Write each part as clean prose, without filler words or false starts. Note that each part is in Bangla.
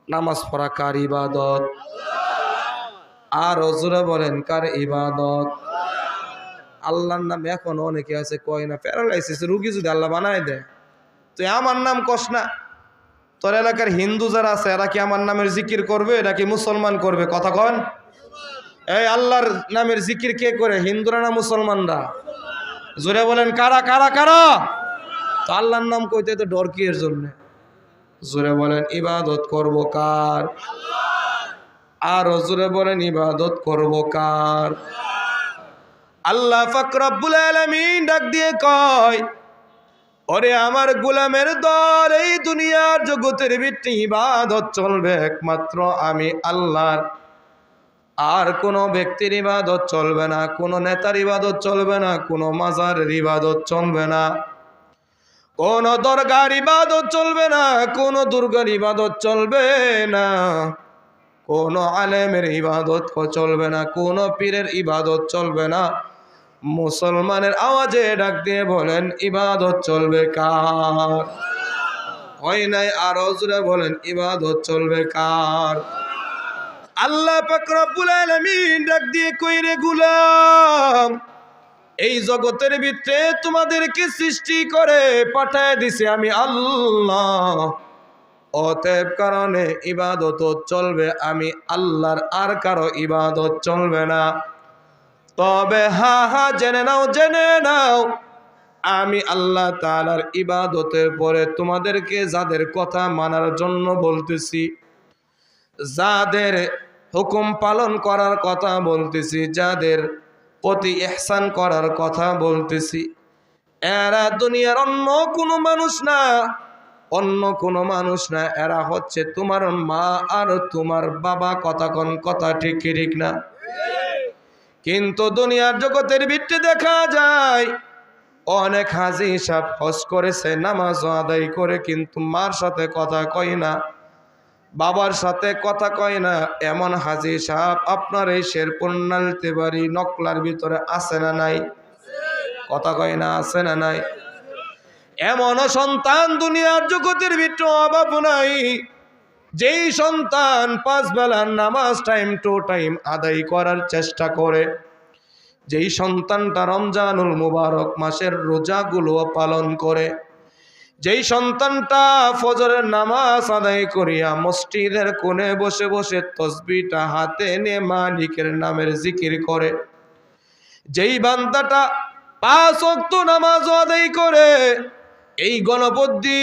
নামাজ পড়া কার ইবাদত? আর জোরে বলেন কার ইবাদত? আল্লাহর নাম এখন অনেকে আছে কয় না, প্যারালাইসিস রুগী যদি আল্লাহ বানায় দেয়, তুই আমার নাম কস না, তোর এলাকার হিন্দু যারা আছে এরা কি আমার নামের জিকির করবে নাকি মুসলমান করবে? কথা কন। এই আল্লাহর নামের জিকির কে করে, হিন্দুরা না মুসলমানরা? জোরে বলেন কারা কারা কারা? তো আল্লাহর নাম কইতে তো ডর কি এর জন্য? জোরে বলেন ইবাদত করব কার? আর জোরে বলেন ইবাদত করব কার? আল্লাহ পাক রব্বুল আলামিন ডাক দিয়ে কয়, ওরে আমার গোলামের দল, এই দুনিয়ার জগতের ভিত্তি ইবাদত চলবে একমাত্র আমি আল্লাহর। আর কোন ব্যক্তির ইবাদত চলবে না, কোন নেতার ইবাদত চলবে না, কোন মাজারের ইবাদত চলবে না, কোন দরগার ইবাদত চলবে না, কোন দুর্গার ইবাদত চলবে না, কোন আলেমের ইবাদত চলবে না, কোন পীরের ইবাদত চলবে না। মুসলমানের আওয়াজে ডাক দিয়ে বলেন ইবাদত চলবে কার? হয় নাই আরো জোরে বলেন ইবাদত চলবে কার? আল্লাহ পাক রব্বুল আলামিন ডাক দিয়ে কইরে গোলাম, এই জগতের ভিতরে তোমাদেরকে সৃষ্টি করে পাঠায় দিছে আমি আল্লাহ, অতএব কারণে ইবাদত চলবে আমি আল্লাহর, আর কারো ইবাদত চলবে না। তবে হা হা জেনে নাও, আমি আল্লাহ তাআলার ইবাদতের পরে তোমাদেরকে যাদের কথা মানার জন্য বলতেছি, যাদের হুকুম পালন করার কথা বলতেছি, যাদের প্রতি ইহসান করার কথা বলতেছি, এরা দুনিয়ার অন্য কোনো মানুষ না, অন্য কোনো মানুষ না, এরা হচ্ছে তোমার মা আর তোমার বাবা। কথা কোন কথা ঠিক কি ঠিক না? কিন্তু দুনিয়ার জগতের ভিত্তি দেখা যায় অনেক হাজি সাহেব হজ করেছে, নামাজ আদায় করে, কিন্তু মার সাথে কথা কয় না, বাবার সাথে কথা কয় না। এমন হাজি সাহেব আপনার এই শেরপুর নালতে বাড়ি নকলার ভিতরে আছে না নাই? কথা কয় না, আছে না নাই? এমন সন্তান দুনিয়ার জগতের ভিতরে অভাব নাই, যেই সন্তান 5 বেলার নামাজ টাইম টু টাইম আদায় করার চেষ্টা করে, যেই সন্তানটা রমজানুল মুবারক মাসের রোজাগুলো পালন করে, যেই সন্তানটা ফজরের নামাজ আদায় করিয়া মসজিদের কোণে বসে বসে তসবিহটা হাতে নিয়ে মালিকের নামের জিকির করে, যেই বান্দাটা 5 ওয়াক্ত নামাজ আদায় করে, এই গণপতি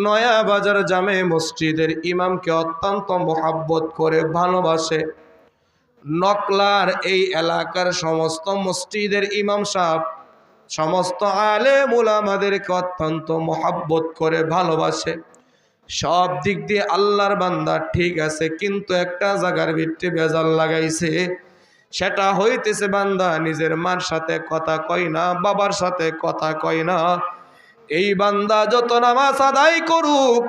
নয়া বাজার জামে মসজিদের ইমামকে অত্যন্ত মোহাব্বত করে ভালোবাসে, নকলার এই এলাকার সমস্ত মসজিদের ইমাম সাহেব সমস্ত আলেম উলামাদেরকে অত্যন্ত মোহাব্বত করে ভালোবাসে, সব দিক দিয়ে আল্লাহর বান্দা ঠিক আছে, কিন্তু একটা জায়গার ভিত্তি বেজাল লাগাইছে, সেটা হইতেছে বান্দা নিজের মার সাথে কথা কয় না, বাবার সাথে কথা কয় না। এই বান্দা যত নামাজ আদায় করুক,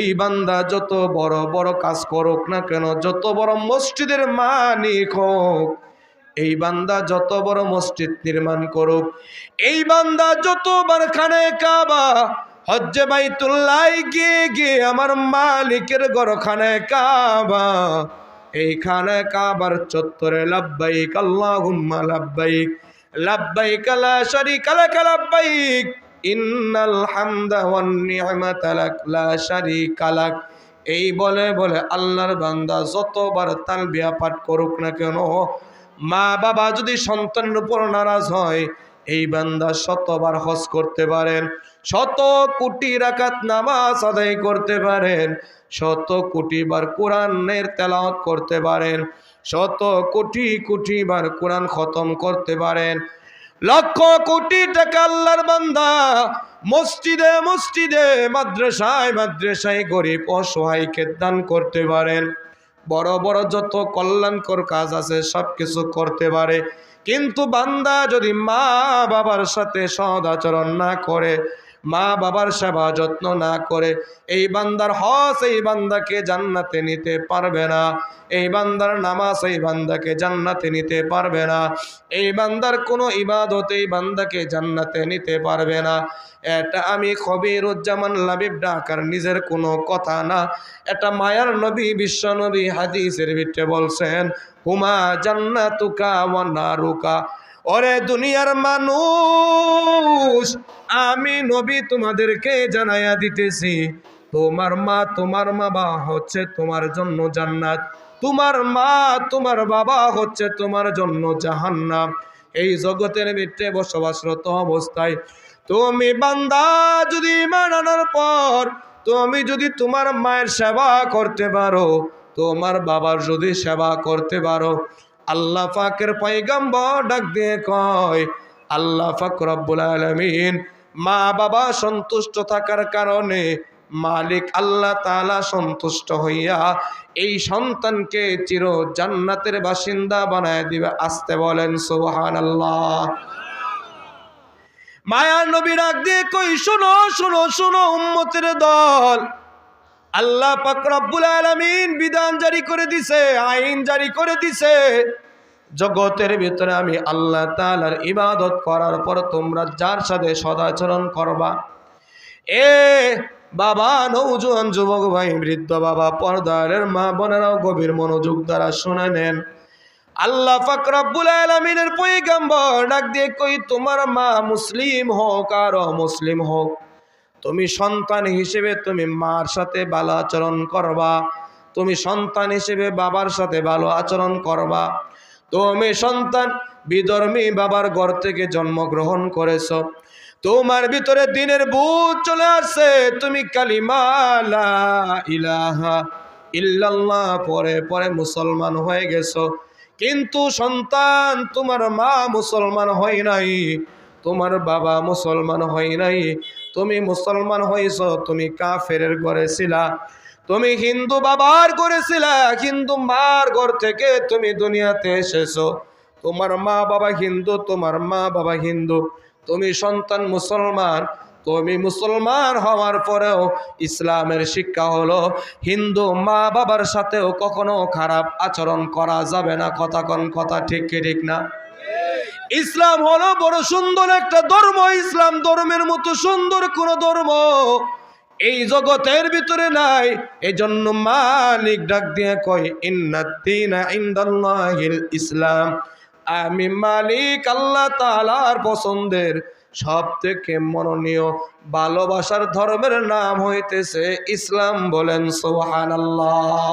এই বান্দা যত বড় বড় কাজ করুক না কেন, যত বড় মসজিদের মালিক হোক, এই বান্দা যত বড় মসজিদ নির্মাণ করুক, এই বান্দা যতবার খানে কাবা হজ্জে বাইতুল্লাহ গিয়ে গিয়ে আমার মালিকের ঘর খানে কাবা, এই খানে কাবার চত্বরে লাব্বাইক আল্লাহুম্মা লাব্বাইক, লাব্বাইক লা শারীকা লাক লাব্বাইক, ইন্নাল হামদা ওয়ান নি'মাতা লাক লা শারীকা লাক, এই বলে বলে আল্লাহর বান্দা যতবার তালবিয়া পাঠ করুক না কেন, মা বাবা যদি সন্তানের উপর নারাজ হয়, এই বান্দা শতবার হজ করতে পারেন, 100 কোটি রাকাত নামাজ আদায় করতে পারেন, 100 কোটি বার কোরআনের তেলাওয়াত করতে পারেন, 100 কোটি কোটি বার কোরআন খতম করতে পারেন, লক্ষ কোটি টাকা আল্লাহর বান্দা মসজিদে মসজিদে মাদ্রাসায় মাদ্রাসায় গরিব অসহায়কে দান করতে পারেন, বড় বড় যত কল্যাণকর কাজ আছে সব কিছু করতে পারে। কিন্তু বান্দা যদি মা বাবার সাথে সদাচরণ না করে, মা বাবার সেবা যত্ন না করে এই বান্দার হজ এই বান্দাকে জান্নাতে নিতে পারবে না, এই বান্দার নামাজ এই বান্দাকে জান্নাতে নিতে পারবে না, এই বান্দার কোনো ইবাদত এই বান্দাকে জান্নাতে নিতে পারবে না। এটা আমি খবিরুজ্জামান লাবিব ঢাকার নিজের কোনো কথা না, এটা মায়ার নবী বিশ্ব নবী হাদিসের ভিতরে বলছেন, হুমা জান্নাতুকা ওয়া নারুকা। ওরে দুনিয়ার মানুষ, আমি নবী তোমাদেরকে জানাইয়া দিতেছি, তোমার মা তোমার বাবা হচ্ছে তোমার জন্য জান্নাত, তোমার মা তোমার বাবা হচ্ছে তোমার জন্য জাহান্নাম। এই জগতের ভিতরে বসবাসরত অবস্থায় তুমি বান্দা যদি ঈমান আনার পর তুমি যদি তোমার মায়ের সেবা করতে পারো, তোমার বাবার যদি সেবা করতে পারো, আল্লাহ পাকের পয়গম্বর ডাক দিয়ে কয়, আল্লাহ পাক রব্বুল আলামিন মা বাবা সন্তুষ্ট থাকার কারণে মালিক আল্লাহ তাআলা সন্তুষ্ট হইয়া এই সন্তানকে চির জান্নাতের বাসিন্দা বানায় দিবে। আসতে বলেন সুবহানাল্লাহ। মায়ার নবী ডাক দিয়ে কই, শোনো শোনো শোনো উম্মতের দল, আল্লাহ পাক রব্বুল আলামিন বিধান জারি করে দিছে, আইন জারি করে দিছে, জগতের ভিতরে আমি আল্লাহ তাআলার ইবাদত করার পর তোমরা যার সাথে সদাচরণ করবা। এ বাবা, নওজোয়ান যুবক ভাই, বৃদ্ধ বাবা, পর্দারের মা বোনেরাও গভীর মনোযোগ দ্বারা শুনে নেন। আল্লাহ পাক রব্বুল আলামিনের পয়গম্বর ডাক দিয়ে কই, তোমার মা মুসলিম হোক আর অমুসলিম হোক, তুমি সন্তান হিসেবে তুমি মার সাথে ভালো আচরণ করবা, তুমি সন্তান হিসেবে বাবার সাথে ভালো আচরণ করবা। তুমি সন্তান বিধর্মী বাবার ঘর থেকে জন্মগ্রহণ করেছো, তোমার ভিতরে দিনের বুঝ চলে আসছে, তুমি কালিমা লা ইলাহা ইল্লাল্লাহ পরে পরে মুসলমান হয়ে গেছো, কিন্তু সন্তান তোমার মা মুসলমান হয় নাই, তোমার বাবা মুসলমান হয় নাই, তুমি মুসলমান হয়েছো, তুমি কাফেরের ঘরে ছিলা, তুমি হিন্দু বাবার ঘরে ছিলা, হিন্দু মার ঘর থেকে তুমি দুনিয়াতে এসেছো, তোমার মা বাবা হিন্দু, তোমার মা বাবা হিন্দু, তুমি সন্তান মুসলমান, তুমি মুসলমান হওয়ার পরেও ইসলামের শিক্ষা হলো হিন্দু মা বাবার সাথেও কখনো খারাপ আচরণ করা যাবে না। কথা কোন কথা ঠিক কি ঠিক না? ইসলাম হলো বড় সুন্দর একটা ধর্ম, ইসলাম ধর্মের মতো সুন্দর কোন ধর্ম এই জগতের ভিতরে নাই। এই জন্য মালিক ডাক দিয়ে কয়, ইন্নাদ্দীনা ইনদাল্লাহিল ইসলাম, আমি মালিক আল্লাহ তাআলার পছন্দের সব থেকে মনোনীয় ভালোবাসার ধর্মের নাম হইতেছে ইসলাম। বলেন সুবহানাল্লাহ।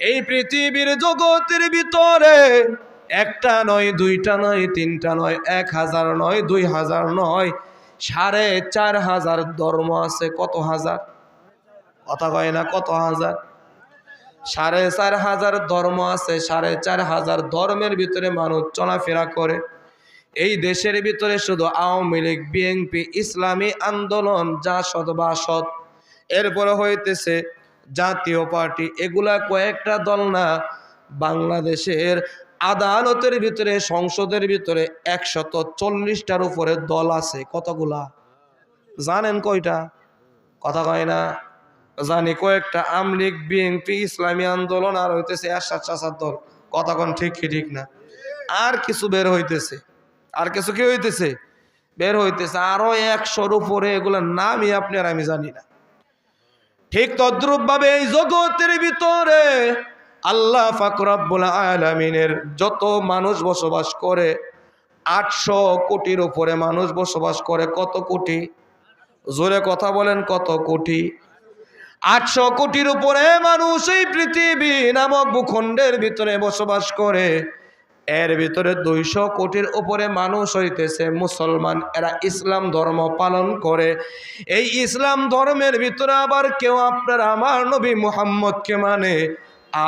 এই পৃথিবীর জগতের ভিতরে একটা নয়, দুইটা নয়, তিনটা নয়, 1000 নয়, 2000 নয়, 4500 ধর্ম আছে। কত হাজার? কথা কয় না, কত হাজার? 4500 ধর্ম আছে। 4500 ধর্মের ভিতরে মানুষ চলাফেরা করে। এই দেশের ভিতরে শুধু আওয়ামী লীগ, বিএনপি, ইসলামী আন্দোলন, জাসদ বাসদ, এরপরে হইতেছে জাতীয় পার্টি, এগুলা কয়েকটা দল না। বাংলাদেশের আদালতের ভিতরে, সংসদের ভিতরে 140টার উপরে দল আছে। কতগুলা জানেন? কয়টা? কথা কয় না। জানি কয়েকটা, আওয়ামী লীগ, বিএনপি, ইসলামী আন্দোলন, আর হইতেছে এরশাদ চাচার দল। কথা কোন ঠিক কি ঠিক না? আর কিছু বের হইতেছে, আর কিছু কি হইতেছে? বের হইতেছে আরো 100-র উপরে, এগুলোর নামই আপনি আর আমি জানি না। ঠিক তদ্রুপ ভাবে এই জগতের ভিতরে আল্লাহ পাক রব্বুল আলামিনের যত মানুষ বসবাস করে, 800 কোটির উপরে মানুষ বসবাস করে। কত কোটি? জোরে কথা বলেন, কত কোটি? 800 কোটির উপরে মানুষ এই পৃথিবী নামক ভূখণ্ডের ভিতরে বসবাস করে। এর ভিতরে 200 কোটির উপরে মানুষ হইতেছে মুসলমান, এরা ইসলাম ধর্ম পালন করে। এই ইসলাম ধর্মের ভিতরে আবার কেউ আপনার আমার নবী মুহাম্মদকে মানে,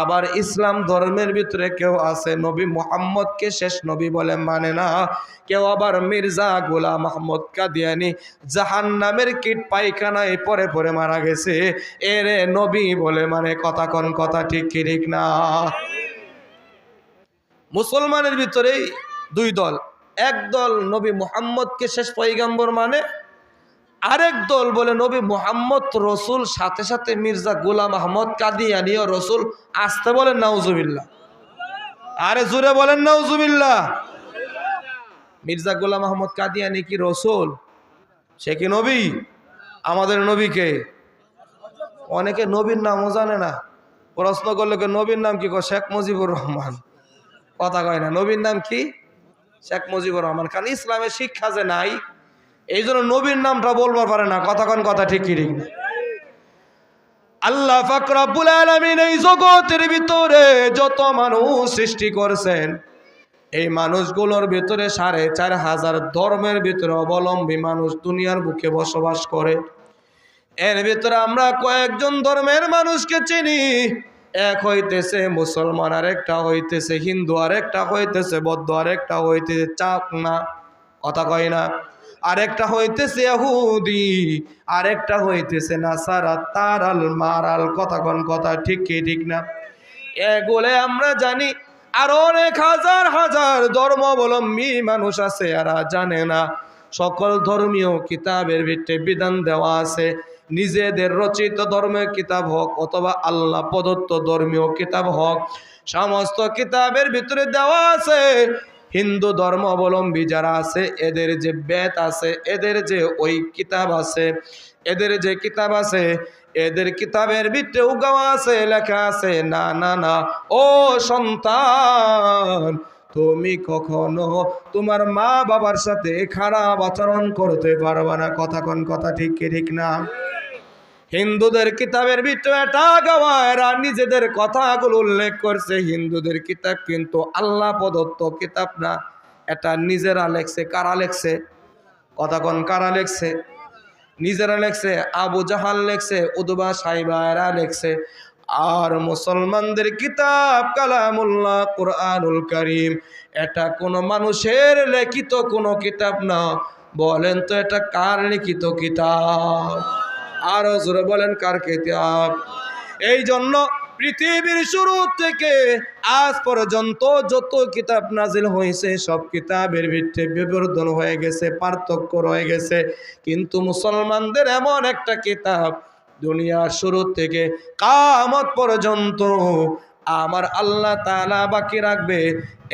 আবার ইসলাম ধর্মের ভিতরে কেউ আছে নবী মুহাম্মদকে শেষ নবী বলে মানে না। কেউ আবার মির্জা গোলাম আহমদ কাদিয়ানি জাহান্নামের কীট পায়খানায় পরে পরে মারা গেছে, এরে নবী বলে মানে। কথা কোন কথা ঠিক কি ঠিক না? মুসলমানের ভিতরেই 2 দল। এক দল নবী মুহাম্মদকে শেষ পয়গম্বর মানে, আরেক দল বলে নবী মুহাম্মদ রসুল, সাথে সাথে মির্জা গোলাম আহমদ কাদিয়ানীও রসুল। আসতে বলেন নাউজুবিল্লাহ, আরে জোরে বলেন নাউজুবিল্লাহ। মির্জা গোলাম আহমদ কাদিয়ানী কি রসুল? সে কি নবী? আমাদের নবীকে অনেকে নবীর নামও জানে না। প্রশ্ন করলে নবীর নাম কি? শেখ মুজিবুর রহমান। কথা কয় না, নবীর নাম কি? শেখ মুজিবুর রহমান। কারণ ইসলামের শিক্ষা যে নাই, এই জন্য নবীর নামটা বলবার পারে না। কথা কোন কথা ঠিক কি ঠিক না? আল্লাহ পাক রব্বুল আলামিন এই জগতের ভিতরে যত মানুষ সৃষ্টি করেছেন, এই মানুষগুলোর ভিতরে ৪,৫০০ ধর্মের ভিতরে অবলম্বী মানুষ দুনিয়ার বুকে বসবাস করে। এর ভিতরে আমরা কয়েকজন ধর্মের মানুষকে চিনি। এক হইতেছে মুসলমান, আর একটা হইতেছে হিন্দু, আর একটা হইতেছে বৌদ্ধ, আর একটা হইতেছে চাকমা। কথা কয় না? আরেকটা হইতেছে ইহুদি, আরেকটা হইতেছে নাসারা, তারাল মারাল। কথা কোন কথা ঠিক কি ঠিক না? এগুলো আমরা জানি। আর অনেক হাজার হাজার ধর্মাবলম্বী মানুষ আছে, এরা জানে না। সকল ধর্মীয় কিতাবের ভিতরে বিধান দেওয়া আছে, নিজেদের রচিত ধর্মীয় কিতাব হোক অথবা আল্লাহ প্রদত্ত ধর্মীয় কিতাব হোক, সমস্ত কিতাবের ভিতরে দেওয়া আছে হিন্দু ধর্মাবলম্বী যারা আছে এদের যে বেদ আছে, এদের যে ওই কিতাব আছে, এদের যে কিতাব আছে, এদের কিতাবের ভিতরেও গাওয়া আছে, লেখা আছে, না না না ও সন্তান, তুমি কখনো তোমার মা বাবার সাথে খারাপ আচরণ করতে পারবে না। কথা কোন কথা ঠিক কি ঠিক না? হিন্দুদের কিতাবের ভিতরে এটা গাওয়া, এরা নিজেদের কথাগুলো উল্লেখ করছে। হিন্দুদের কিতাব কিন্তু আল্লাহ প্রদত্ত কিতাব না, এটা নিজেরা লেখছে। কারা লেখছে? কথা কোন কারা লেখছে? নিজেরা লেখছে। আবু জাহাল লেখছে, উদবা সাইবা এরা লেখছে। আর মুসলমানদের কিতাব কালামুল্লাহ কুরআনুল কারীম, এটা কোনো মানুষের লিখিত কোনো কিতাব না। বলেন তো এটা কার লিখিত কিতাব? আরো জোরে বলেন কার কিতাব? এই জন্য পৃথিবীর শুরু থেকে আজ পর্যন্ত যত কিতাব নাজিল হয়েছে সব কিতাবের ভিতরে বিবর্তন হয়ে গেছে, পার্থক্য রয়ে গেছে। কিন্তু মুসলমানদের এমন একটা কিতাব দুনিয়ার শুরু থেকে কিয়ামত পর্যন্ত আমার আল্লাহ তাআলা বাকি রাখবে।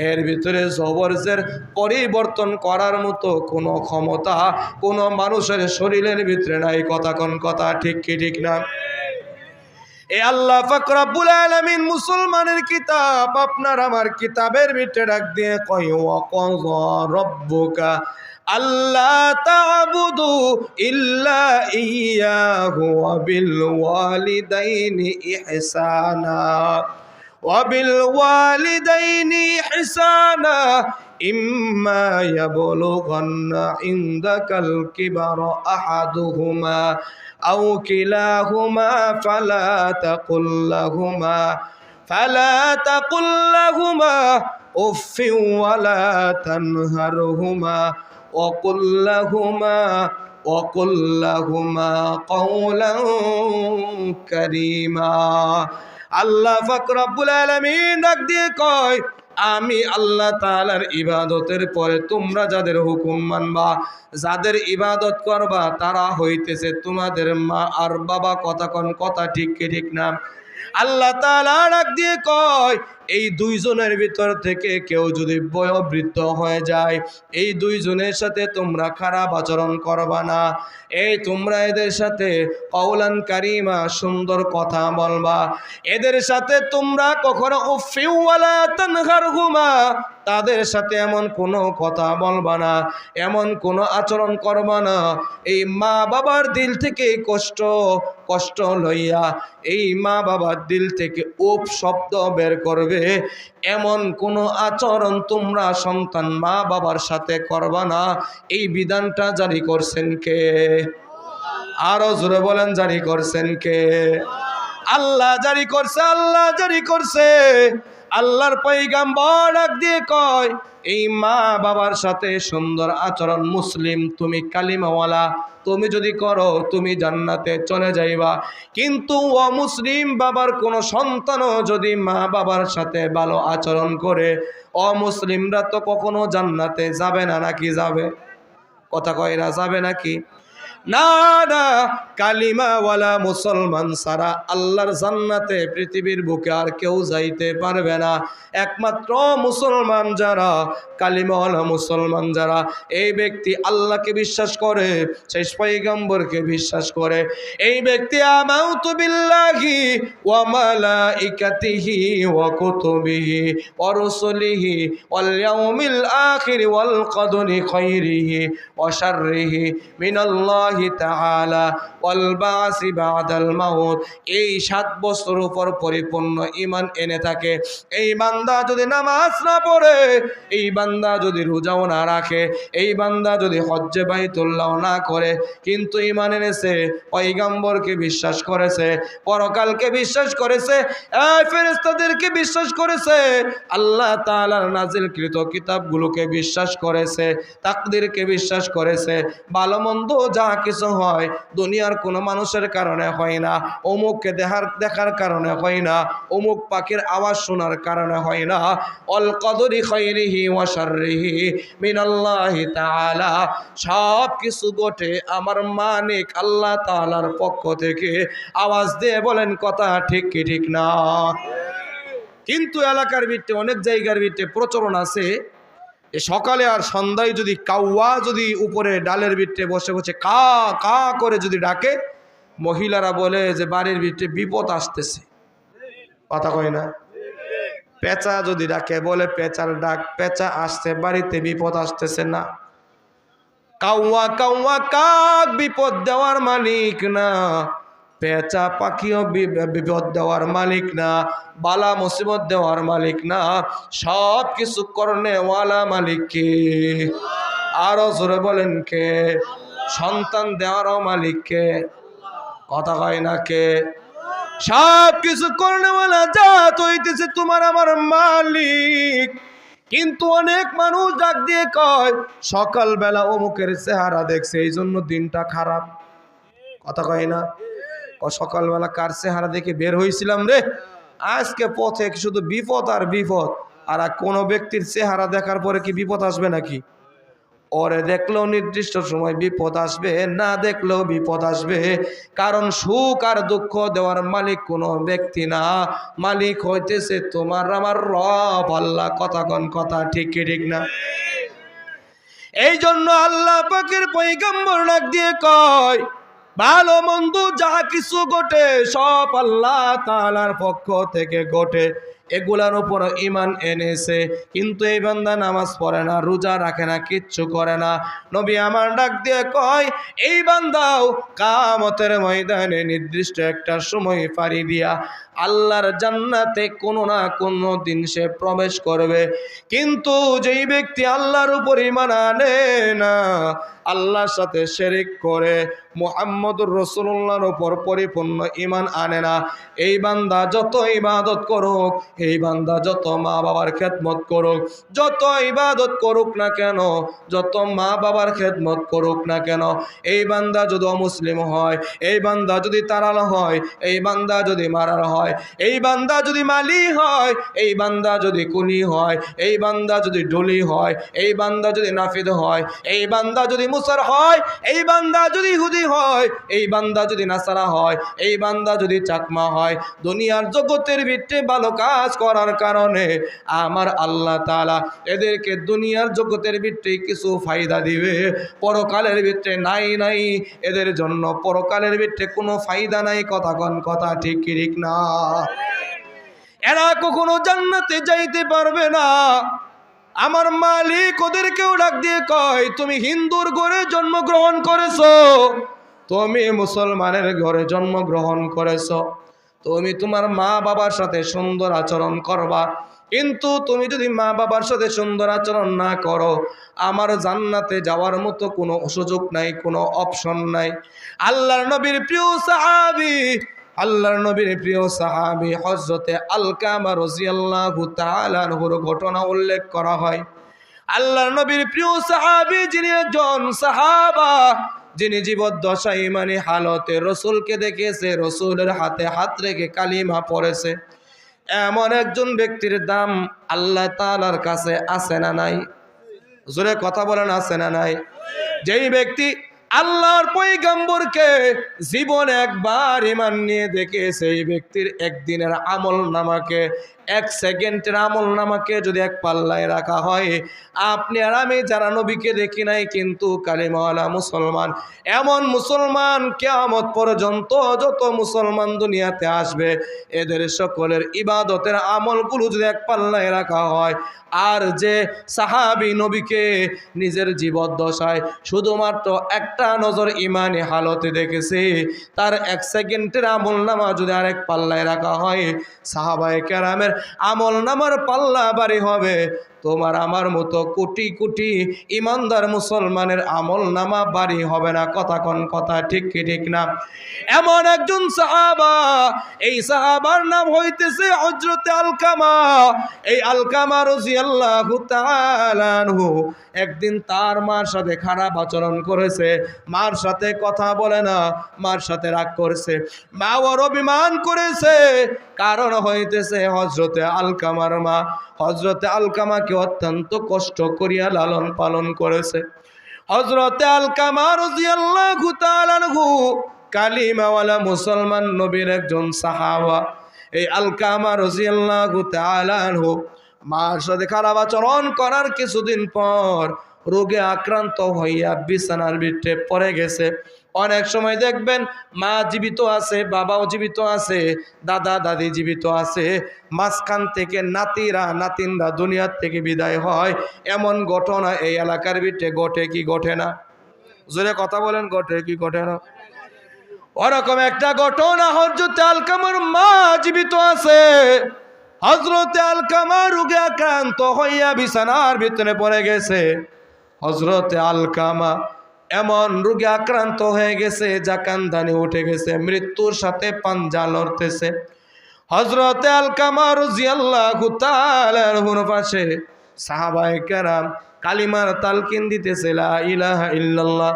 এর ভিতরে জবরজের পরিবর্তন করার মতো কোনো ক্ষমতা কোনো মানুষের শরীরের ভিতরে নাই। কথা কোন কথা ঠিক কি ঠিক না? এ আল্লাহ পাক রব্বুল আলামিন মুসলমানের কিতাব আপনার আমার কিতাবের ভিতরে রাখ দিয়ে কয়, ওয়া কাযা রাব্বুকা আল্লা তা'বুদু ইল্লা ইয়্যাহু ওয়া বিল ওয়ালিদাইনি ইহসানা وبالوالدين إحسانا إما يبلغن عندك الكبر أحدهما أو كلاهما فلا تقل لهما أف ولا تنهرهما وقل لهما قولا كريما। আল্লাহ পাক রব্বুল আলামিন ডাক দিয়ে কয়, আমি আল্লাহ তাআলার ইবাদতের পরে তোমরা যাদের হুকুম মানবা, যাদের ইবাদত করবা, তারা হইতেছে তোমাদের মা আর বাবা। কথা কোন কথা ঠিক কি ঠিক না? আল্লাহ তাআলা ডাক দিয়ে কয়, এই দুইজনের ভিতর থেকে কেউ যদি বয়োবৃদ্ধ হয়ে যায়, এই দুইজনের সাথে তোমরা খারাপ আচরণ করবা না। এই তোমরা এদের সাথে কওলান কারিমা, সুন্দর কথা বলবা। এদের সাথে তোমরা কখনো উফি ওয়ালা তানহারহুমা, তাদের সাথে এমন কোনো কথা বলবা না, এমন কোনো আচরণ করবা না। এই মা বাবার দিল থেকে কষ্ট লইয়া এই মা বাবার দিল থেকে উপ শব্দ বের করবে, এমন কোনো আচরণ তোমরা সন্তান মা বাবার সাথে করবা না। এই বিধানটা জারি করছেন কে? আরো জোরে বলেন, জারি করছেন কে? আল্লাহ জারি করছে, আল্লাহ জারি করছে। আল্লাহর পয়গাম্বর ডাক দিয়ে কয়, এই মা বাবার সাথে সুন্দর আচরণ, মুসলিম তুমি কালিমাওয়ালা, তুমি যদি করো তুমি জান্নাতে চলে যাইবা। কিন্তু অমুসলিম বাবার কোনো সন্তানও যদি মা বাবার সাথে ভালো আচরণ করে, অমুসলিমরা তো কখনো জান্নাতে যাবে না। নাকি যাবে? কথা কয় না, যাবে নাকি? না না, কালিমাওয়ালা মুসলমান ছাড়া আল্লাহর জান্নাতে পৃথিবীর বুকে আর কেউ যাইতে পারবে না। একমাত্র মুসলমান যারা, কালিমাওয়ালা মুসলমান যারা, এই ব্যক্তি আল্লাহকে বিশ্বাস করে, শেষ পয়গম্বরকে বিশ্বাস করে, এই ব্যক্তি আমানতু বিল্লাহি ওয়া মালাইকাতিহি ওয়া কুতুবিহি ওয়া রুসুলিহি ওয়াল ইয়াউমিল আখির ওয়াল কদরি খাইরিহি ওয়া শাররিহি মিনাল্লাহি তাআলা ওয়াল বাসি বাদাল মাউত। এই 7 বছর উপর পরিপূর্ণ ঈমান এনে থাকে। এই বান্দা যদি নামাজ না পড়ে, এই বান্দা যদি রোজাও না রাখে, এই বান্দা যদি হজ্জে বাইতুল্লাহ না করে, কিন্তু ঈমান এনেছে, পয়গম্বরকে বিশ্বাস করেছে, পরকালকে বিশ্বাস করেছে, এই ফেরেশতাদেরকে বিশ্বাস করেছে, আল্লাহ তাআলার নাজিলকৃত কিতাবগুলোকে বিশ্বাস করেছে, তাকদীরকে বিশ্বাস করেছে, ভালো মন্দ যা কিছু হয় দুনিয়ার কোনো মানুষের কারণে হয় না, অমুককে দেখার কারণে হয় না, অমুক পাখির আওয়াজ শোনার কারণে হয় না, অল কদরি খাইরিহি ওয়া শাররিহি মিনাল্লাহি তাআলা। সব কিছু ঘটে আমার মালিক আল্লাহ তাআলার পক্ষ থেকে। আওয়াজ দিয়ে বলেন কথা ঠিক কি ঠিক না? কিন্তু এলাকার ভিতরে অনেক জায়গার ভিতরে প্রচলন আছে, সকালে আর সন্ধ্যায় যদি কাউয়া যদি উপরে ডালের ভিতরে বসে বসে কা কা করে যদি ডাকে, মহিলারা বলে যে বাড়ির ভিতরে বিপদ আসতেছে। কথা কয় না? পেঁচা যদি ডাকে বলে পেঁচার ডাক, পেঁচা আসছে, বাড়িতে বিপদ আসতেছে না। কাউয়া কাউয়া কাক বিপদ দেওয়ার মালিক না, পেঁচা পাখিও বিপদ দেওয়ার মালিক না, বালা মুসিবত দেওয়ার মালিক না, সব কিছু করনেওয়ালা মালিক কে? আরো জোরে বলেন কে? সন্তান দেওয়ারও মালিক কে? কথা কয় না কে? সব কিছু করনেওয়ালা জাত হইতেছে তোমার আমার মালিক। কিন্তু অনেক মানুষ ডাক দিয়ে কয় সকালবেলা অমুকের চেহারা দেখছে এই জন্য দিনটা খারাপ। কথা কয় না? সকালবেলা কার চেহারা দেখে বের হয়েছিলাম রে, আজকে পথে শুধু বিপদ আর বিপদ। আর কোনো ব্যক্তির চেহারা দেখার পরে কি বিপদ আসবে নাকি? ওরে দেখলেও নির্দিষ্ট সময় বিপদ আসবে, না দেখলেও বিপদ আসবে। কারণ সুখ আর দুঃখ দেওয়ার মালিক কোনো ব্যক্তি না, মালিক হইতেছে তোমার আমার রব আল্লাহ। কথা কোন কথা ঠিক কি ঠিক না? এই জন্য আল্লাহ পাকের পয়গম্বর ডাক দিয়ে কয় ভালো মন্দ যা কিছু ঘটে সব আল্লাহ তাআলার পক্ষ থেকে ঘটে। এগুলার উপর ঈমান এনেছে, কিন্তু এই বান্দা নামাজ পড়ে না, রোজা রাখে না, কিচ্ছু করে না। নবী আমার ডাক দিয়ে কয় এই বান্দাও কিয়ামতের ময়দানে নির্দিষ্ট একটা সময় পাড়ি দিয়া আল্লাহর জান্নাতে কোনো না কোনো দিন সে প্রবেশ করবে। কিন্তু যেই ব্যক্তি আল্লাহর উপর ঈমান আনে না, আল্লাহর সাথে শিরক করে, মুহাম্মদুর রাসূলুল্লাহর উপর পরিপূর্ণ ঈমান আনে না, এই বান্দা যত ইবাদত করুক, এই বান্দা যত মা বাবার খেদমত করুক, যত ইবাদত করুক না কেন, যত মা বাবার খেদমত করুক না কেন, এই বান্দা যদি অমুসলিম হয়, এই বান্দা যদি তারাল হয়, এই বান্দা যদি মারার হয়, এই বান্দা যদি মালি হয়, এই বান্দা যদি কুলি হয়, এই বান্দা যদি ডলি হয়, এই বান্দা যদি নাফিদ হয়, এই বান্দা যদি মুসার হয়, এই বান্দা যদি ইহুদি হয়, এই বান্দা যদি নাসারা হয়, এই বান্দা যদি চাকমা হয়, দুনিয়ার জগতের ভিতরে ভালো কাজ করার কারণে আমার আল্লাহ তাআলা এদেরকে দুনিয়ার জগতের ভিতরে কিছু ফায়দা দিবে, পরকালের ভিতরে নাই নাই, এদের জন্য পরকালের ভিতরে কোনো ফায়দা নাই। কথা কোন কথা ঠিক কি ঠিক না? এরা কখনো জান্নাতে যাইতে পারবে না। আমার মালিক ওদেরকেও ডাক দিয়ে কয় তুমি হিন্দুর ঘরে জন্মগ্রহণ করেছো, তুমি মুসলমানের ঘরে জন্মগ্রহণ করেছো, তুমি তোমার মা বাবার সাথে সুন্দর আচরণ করবা, কিন্তু তুমি যদি মা বাবার সাথে সুন্দর আচরণ না করো, আমার জান্নাতে যাওয়ার মতো কোনো সুযোগ নাই, কোনো অপশন নাই। আল্লাহর নবীর প্রিয় সাহাবী, আল্লাহর নবীর প্রিয় সাহাবী হযরতে আলকামা রাদিয়াল্লাহু তাআলা আনহুর ঘটনা উল্লেখ করা হয়। আল্লাহর নবীর প্রিয় সাহাবী যিনি একজন সাহাবা, যিনি জীবদ্দশায় ইমানি হালতে রসুলকে দেখেছে, রসুলের হাতে হাত রেখে কালিমা পড়েছে, এমন একজন ব্যক্তির দাম আল্লাহ তাআলার কাছে আছে না নাই? জোরে কথা বলেন আছে না নাই? যেই ব্যক্তি আল্লাহর পয়গম্বরকে জীবনে একবার ঈমান নিয়ে দেখে সেই ব্যক্তির একদিনের আমল নামাকে, এক সেকেন্ডের আমল নামাকে যদি এক পাল্লায় রাখা হয়, আপনি আর আমি যারা নবীকে দেখি নাই কিন্তু কালিমাওয়ালা মুসলমান, এমন মুসলমান কিয়ামত পর্যন্ত যত মুসলমান দুনিয়াতে আসবে, এদের সকলের ইবাদতের আমলগুলো যদি এক পাল্লায় রাখা হয়, আর যে সাহাবী নবীকে নিজের জীবদ্দশায় শুধুমাত্র একটা নজর ইমানি হালতে দেখেছে, তার এক সেকেন্ডের আমল নামা যদি আরেক পাল্লায় রাখা হয়, সাহাবায়ে কেরামের আমল নামার পাল্লা বাড়ি হবে তোমার আমার মতো কোটি কোটি ইমানদার মুসলমানের আমল নামা বাড়ি হবে না। কথা কোন কথা ঠিক কি ঠিক না? এমন একজন সাহাবা, এই সাহাবার নাম হইতেছে হযরতে আলকামা। এই আলকামা রাদিয়াল্লাহু তাআলা আনহু একদিন তার মার সাথে খারাপ আচরণ করেছে, মার সাথে কথা বলে না, মার সাথে রাগ করেছে, মা ওর অভিমান করেছে। কারণ হইতেছে হযরতে আলকামার মা হযরতে আলকামাকে অত্যন্ত কষ্ট করিয়া লালন পালন করেছে। হযরতে আলকামা রাদিয়াল্লাহু তাআলা আনহু কালিমাওয়ালা মুসলমান নবীর একজন সাহাবা। এই আলকামা রাদিয়াল্লাহু তাআলা আনহু মার সাথে খারাপ আচরণ করার কিছুদিন পর রোগে আক্রান্ত হইয়া বিছানার ভিতরে পড়ে গেছে। অনেক সময় দেখবেন মা জীবিত আছে, বাবাও জীবিত আছে, দাদা দাদি জীবিত আছে, মাঝখান থেকে নাতিরা নাতিনরা দুনিয়ার থেকে বিদায় হয়। এমন ঘটনা এই এলাকার ভিতরে ঘটে কি ঘটে না? জোরে কথা বলেন, ঘটে কি ঘটে না? ওরকম একটা ঘটনা হযরতে আলকামার মা জীবিত আছে, হযরতে আলকামা রোগে আক্রান্ত হইয়া বিছানার ভিতরে পড়ে গেছে। হযরতে আলকামা এমন রোগে আক্রান্ত হয়ে গেছে, জাকানদানি উঠে গেছে, মৃত্যুর সাথে পাঞ্জা লড়তেছে। হযরতে আলকামা রাদিয়াল্লাহু তাআলা আনহুর পাশে সাহাবায়ে কেরাম কালিমার তালকিন দিতেছে, লা ইলাহা ইল্লাল্লাহ।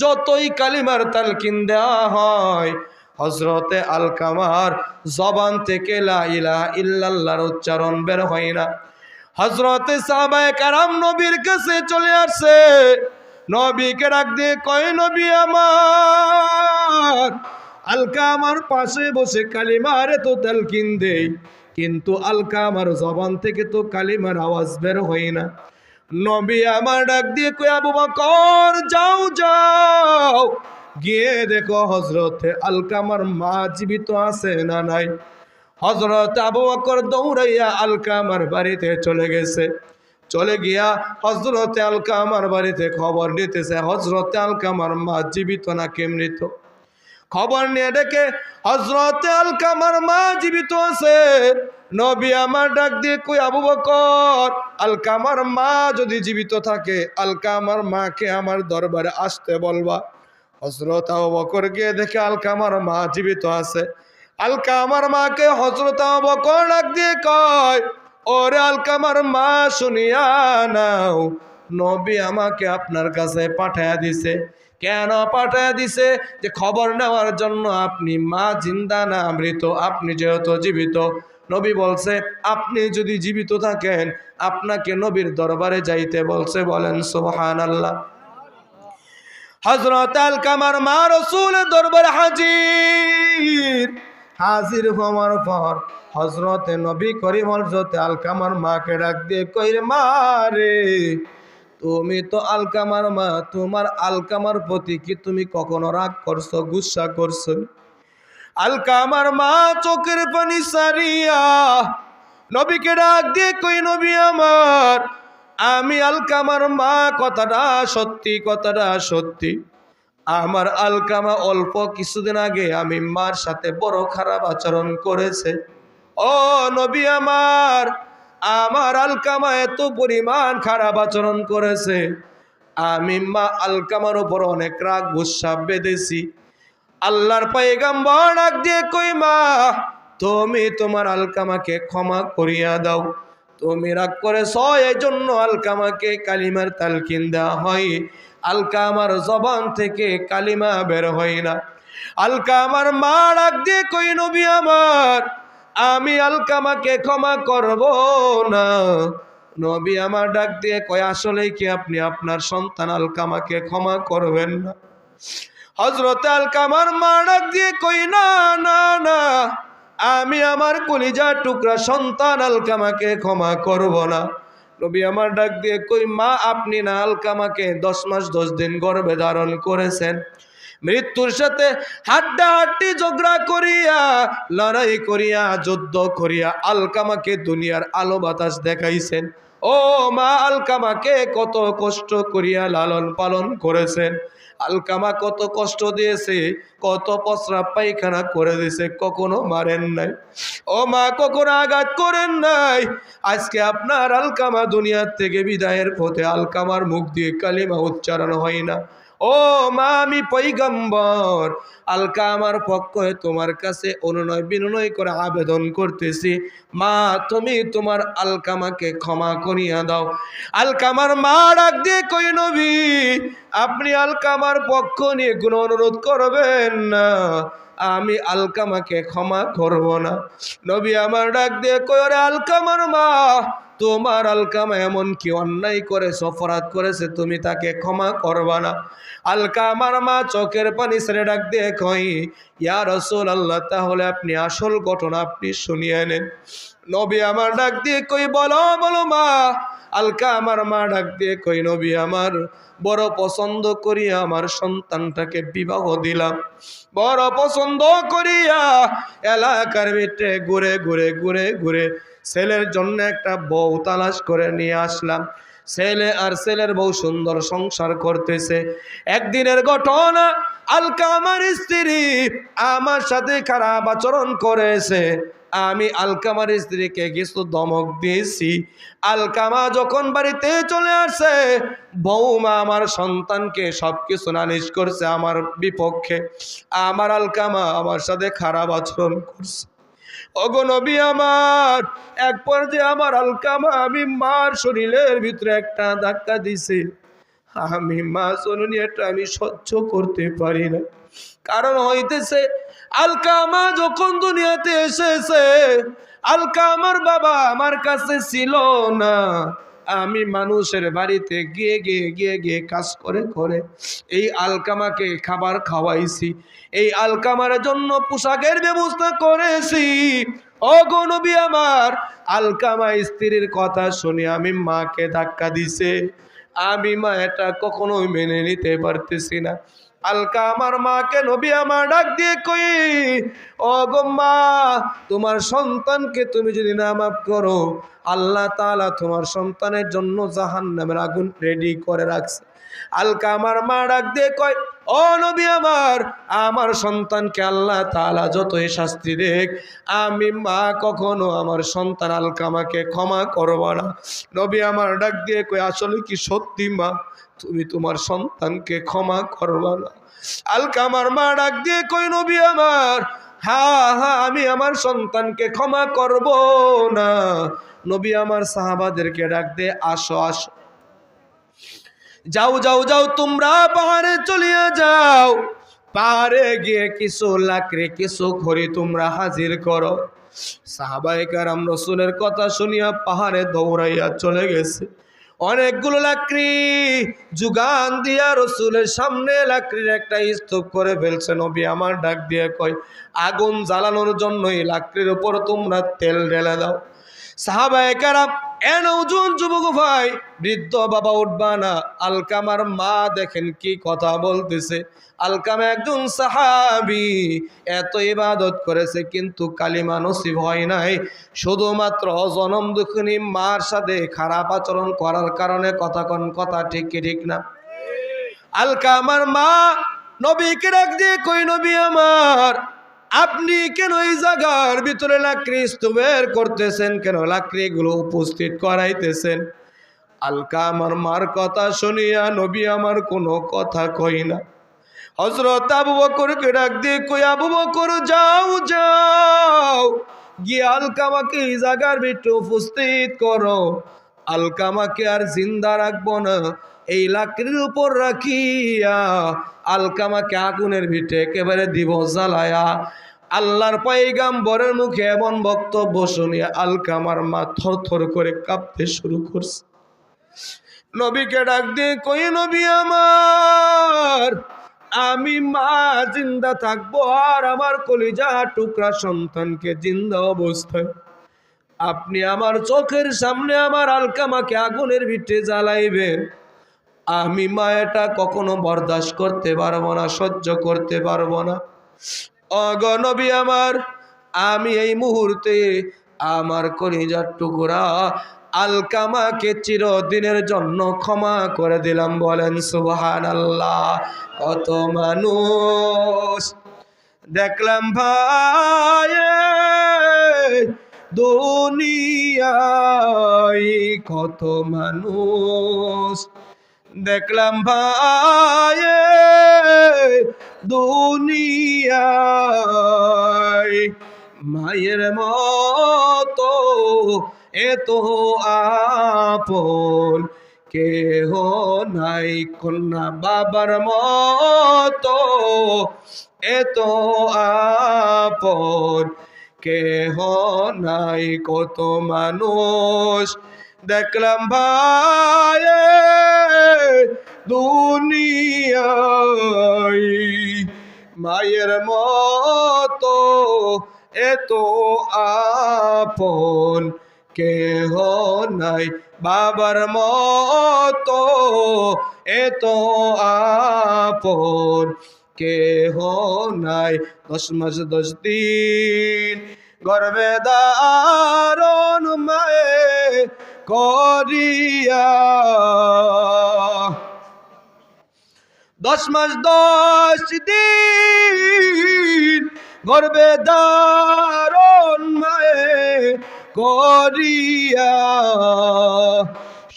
যতই কালিমার তালকিন দেওয়া হয়, হযরতে আলকামার জবান থেকে লা ইলাহা ইল্লাল্লাহর উচ্চারণ বের হয় না। হযরতে সাহাবায়ে কেরাম নবীর কাছে চলে আসছে, নবীকে ডাক দিয়ে কয়, নবী আমার। আলকামার পাশে বসে কালিমার তো তালকিন দেই, কিন্তু আলকামার জবান থেকে তো কালিমার আওয়াজ বের হয় না। নবী আমার ডাক দিয়ে কয়, আবু বকর যাও যাও, গিয়ে দেখো হযরতে আলকামার মা জীবিত আছে না নাই। হযরত আবু বকর দৌড়াইয়া আলকামার বাড়িতে চলে গেছে। চলে গিয়া হযরতে আলকামার বাড়িতে খবর নিতেছে হযরতে আলকামার মা জীবিত নাকি মৃত। খবর নিয়ে দেখে হযরতে আলকামার মা জীবিত আছে। নবী আমার ডাক দিয়ে কই, আবু বকর, আলকামার মা যদি জীবিত থাকে আলকামার মাকে আমার দরবারে আসতে বলবা। হযরত আবু বকর গিয়ে দেখে আলকামার মা জীবিত আছে। আলকামার মাকে হযরত আবু বকর ডাক দিয়ে কয়, ওরে আলকামার মা শুনিয়া নাও, নবী আমাকে আপনার কাছে পাঠায়া দিছে। কেন পাঠায়া দিছে? যে খবর নেওয়ার জন্য আপনি মা জিন্দা না মৃত। আপনি যেহেতু জীবিত, নবী বলছে আপনি যদি জীবিত থাকেন আপনাকে নবীর দরবারে যাইতে বলছে। বলেন সুবহানাল্লাহ। হযরত আলকামার মা রাসূলের দরবারে হাজির হওয়ার পর হযরতে নবী করিম হযরতে আলকামার মাকে ডাক দিয়ে কইরে, মা রে, তুমি তো আলকামার মা, তোমার আলকামার প্রতি কি তুমি কখনো রাগ করছো, গুসা করছো? আলকামার মা চোখের পানি সারিয়া নবীকে ডাক দিয়ে কই, নবী আমার, আমি আলকামার মা, কথাটা সত্যি, কথাটা সত্যি। আমার আলকামা অল্প কিছুদিন আগে আমি মার সাথে বড় খারাপ আচরণ করেছে। ও নবী আমার, আমার আলকামা এত পরিমাণ খারাপ আচরণ করেছে, আমি মা আলকামার উপর অনেক রাগ গুসা বেঁধেছি। আল্লাহর পয়গম্বর ডাক দিয়ে কই, মা, তুমি তোমার আলকামাকে ক্ষমা করিয়া দাও। তুমি রাগ করেছ, এই জন্য আলকামাকে কালিমার তালকিন দেওয়া হয়। আলকামার জবান থেকে কালিমা বের হয় না। আলকামার মা ডাক দিয়ে কই, নবী আমার, আমি আলকামাকে ক্ষমা করব না। নবী আমার ডাক দিয়ে কয়, আসলে কি আপনি আপনার সন্তান আলকামাকে ক্ষমা করবেন না? হযরত আলকামার মা ডাক দিয়ে কই, না না না, আমি আমার কলিজার টুকরা সন্তান আলকামাকে ক্ষমা করব না। নবী আমার ডাক দিয়ে কই, মা আপনি না আলকামাকে 10 মাস 10 দিন গর্ভে ধারণ করেছেন, মৃত্যুর সাথে হাড্ডাহাড্ডি ঝগড়া করিয়া, লড়াই করিয়া, যুদ্ধ করিয়া আলকামাকে দুনিয়ার আলো বাতাস দেখাইছেন। ও মা, আলকামাকে কত কষ্ট করিয়া লালন পালন করেছেন, আলকামা কত কষ্ট দিয়েছে, কত প্রস্রাব পায়খানা করে দিয়েছে, কখনো মারেন নাই। ও মা, কখনো আঘাত করেন নাই। আজকে আপনার আলকামা দুনিয়ার থেকে বিদায়ের পথে, আলকামার মুখ দিয়ে কালিমা উচ্চারণ হয় না। ও মা, আমি পয়গম্বর, আলকামার পক্ষে তোমার কাছে অনুনয় বিনয় করে আবেদন করতেছি, মা তুমি তোমার আলকামাকে ক্ষমা করিয়া দাও। আলকামার মা ডাক দিয়ে কই, নবী আপনি আলকামার পক্ষ নিয়ে কোনো অনুরোধ করবেন না, আমি আলকামাকে ক্ষমা করব না। নবী আমার ডাক দিয়ে কই, ওরে আলকামার মা, তোমার আলকামা এমন কি অন্যায় করেছে, অপরাধ করেছে, তুমি তাকে ক্ষমা করবা না? আলকামার মা চোখের পানি ছেড়ে ডাক দিয়ে কই, ইয়া রাসূলুল্লাহ, তাহলে আপনি আসল ঘটনা আপনি শুনিয়ে নেন। নবী আমার ডাক দিয়ে কই, বলো বলো মা। আলকামার মা ডাক দিয়ে কই, নবী আমার বড় পছন্দ করিয়া আমার সন্তানটাকে বিবাহ দিলাম, বড় পছন্দ করিয়া এলাকার ভিতরে ঘুরে ঘুরে ঘুরে ঘুরে ছেলের জন্য একটা বউ তালাশ করে নিয়ে আসলাম। ছেলে আর ছেলের বউ সুন্দর সংসার করতেছে। একদিনের ঘটনা, আলকামার স্ত্রী আমার সাথে খারাপ আচরণ করেছে। আমি আলকামার স্ত্রীকে কিছু ধমক দিয়েছি। আলকামা যখন বাড়িতে চলে আসে, বৌমা আমার সন্তানকে সবকিছু নালিশ করছে আমার বিপক্ষে। আমার আলকামা আমার সাথে খারাপ আচরণ করছে। ওগো নবী আমার, এক পর্যায়ে আমার আলকামা আমি মার শরীরের ভিতরে একটা ধাক্কা দিছে। আমি মা জননী, এটা আমি সহ্য করতে পারি না। কারণ হইতেছে, আলকামা যখন দুনিয়াতে এসেছে, আলকামার বাবা আমার কাছে ছিল না। আমি মানুষের বাড়িতে গিয়ে গিয়ে গিয়ে গিয়ে কাজ করে করে এই আলকামাকে খাবার খাওয়াইছি, এই আলকামার জন্য পোশাকের ব্যবস্থা করেছি। ওগো নবী আমার, আলকামা স্ত্রীর কথা শুনে আমি মাকে ধাক্কা দিছে। আমি মা এটা কখনোই মেনে নিতে পারতেছি না। আলকামার মাকে নবী আমার ডাক দিয়ে কই, ওগো মা, তোমার সন্তানকে তুমি যদি না মাফ করো, আল্লাহ তাআলা তোমার সন্তানের জন্য জাহান্নামের আগুন রেডি করে রাখছে। আলকামার মা ডাক দিয়ে কয়, ও নবী আমার সন্তানকে আল্লাহ তাআলা যতই শাস্তি দেখ, আমি মা কখনো আমার সন্তান আলকামাকে ক্ষমা করব না। নবী আমার ডাক দিয়ে কয়, আসলে কি সত্যি মা, তুমি তোমার সন্তানকে ক্ষমা করবা না? আলকামার মা ডাক দিয়ে কই, নবী আমার, হ্যাঁ হ্যাঁ, আমি আমার সন্তানকে ক্ষমা করব না। নবী আমার সাহাবাদেরকে ডাক দিয়ে, আসো আসো, যাও যাও যাও, তোমরা পাহাড়ে চলিয়া যাও, পাহাড়ে গিয়ে কিছু লাকড়ি কিছু খড়ি তোমরা হাজির করো। সাহাবায়ে কেরাম রাসূলের কথা শুনিয়া পাহাড়ে দৌড়াইয়া চলে গেছে। অনেকগুলো লাকড়ি জুগান দিয়া রাসূলের সামনে লাকড়ির একটা স্তূপ করে ফেলছে। নবী আমার ডাক দিয়ে কয়, আগুন জ্বালানোর জন্য এই লাকড়ির উপর তোমরা তেল ঢেলে দাও। সাহাবায়ে কেরাম, নওজোয়ান যুবক ভাই, বৃদ্ধ বাবা উঠবা না। আলকামার মা দেখেন কি কথা বলতেছে। আলকামা একজন সাহাবী, এত ইবাদত করেছে কিন্তু কালিমা নসিব হয় নাই, শুধুমাত্র জনম দুঃখিনী মার সাথে খারাপ আচরণ করার কারণে। কথা ঠিক কি ঠিক না? আলকামার মা নবীকে ডাক দিয়ে কই, নবী আমার, আপনি কেন এই জায়গার ভিতরে লাকড়ি স্তূপের করতেছেন, কেন লাকড়িগুলো উপস্থিত করাইতেছেন? আলকামার মার কথা শুনিয়া নবী আমার কোনো কথা কই না। হযরত আবু বকরকে ডাক দিয়ে কই, আবু বকর, যাও যাও, গিয়ে আলকামাকে এই জায়গার ভিতরে উপস্থিত করো। আলকামাকে আর জিন্দা রাখবো না, এই লাকড়ির উপর রাখিয়া আলকামাকে আগুনের ভিতরে একেবারে দিব জ্বালায়া। আল্লাহর পয়গম্বরের মুখে এমন বক্তব্য শুনিয়া আলকামার মা থরথর করে কাঁপতে শুরু করছে। নবীকে ডাক দিয়ে কই, নবী আমার, আমি মা জিন্দা থাকবো আর আমার কলিজা টুকরা সন্তানকে জিন্দা অবস্থায় আপনি আমার চোখের সামনে আমার আলকামাকে আগুনের ভিতরে জ্বালাইবেন, আমি মা এটা কখনো বরদাস্ত করতে পারবো না, সহ্য করতে পারবো না। ওগো নবী আমার, আমি এই মুহূর্তে আমার কলিজার টুকরা আলকামাকে চিরদিনের জন্য ক্ষমা করে দিলাম। বলেন সুবহানাল্লাহ। কত মানুষ দেখলাম ভাই দুনিয়ায়, কত মানুষ দেখলাম ভাই দুনিয়ায়, মায়ের মতো এত আপন কেহ নাই, কন্যা বাবার মতো এত আপন কেহ নাই। কত মানুষ দেখলাম ভাই দুনিয়ায়, মায়ের মতো এত আপন কেহ নাই, বাবার মতো এত আপন কেহ নাই। 10 মাস 10 দিন গর্ভে ধারণ মায়ে করিয়া, 10 মাস 10 দিন গর্ভে ধারণ মায়ে করিয়া,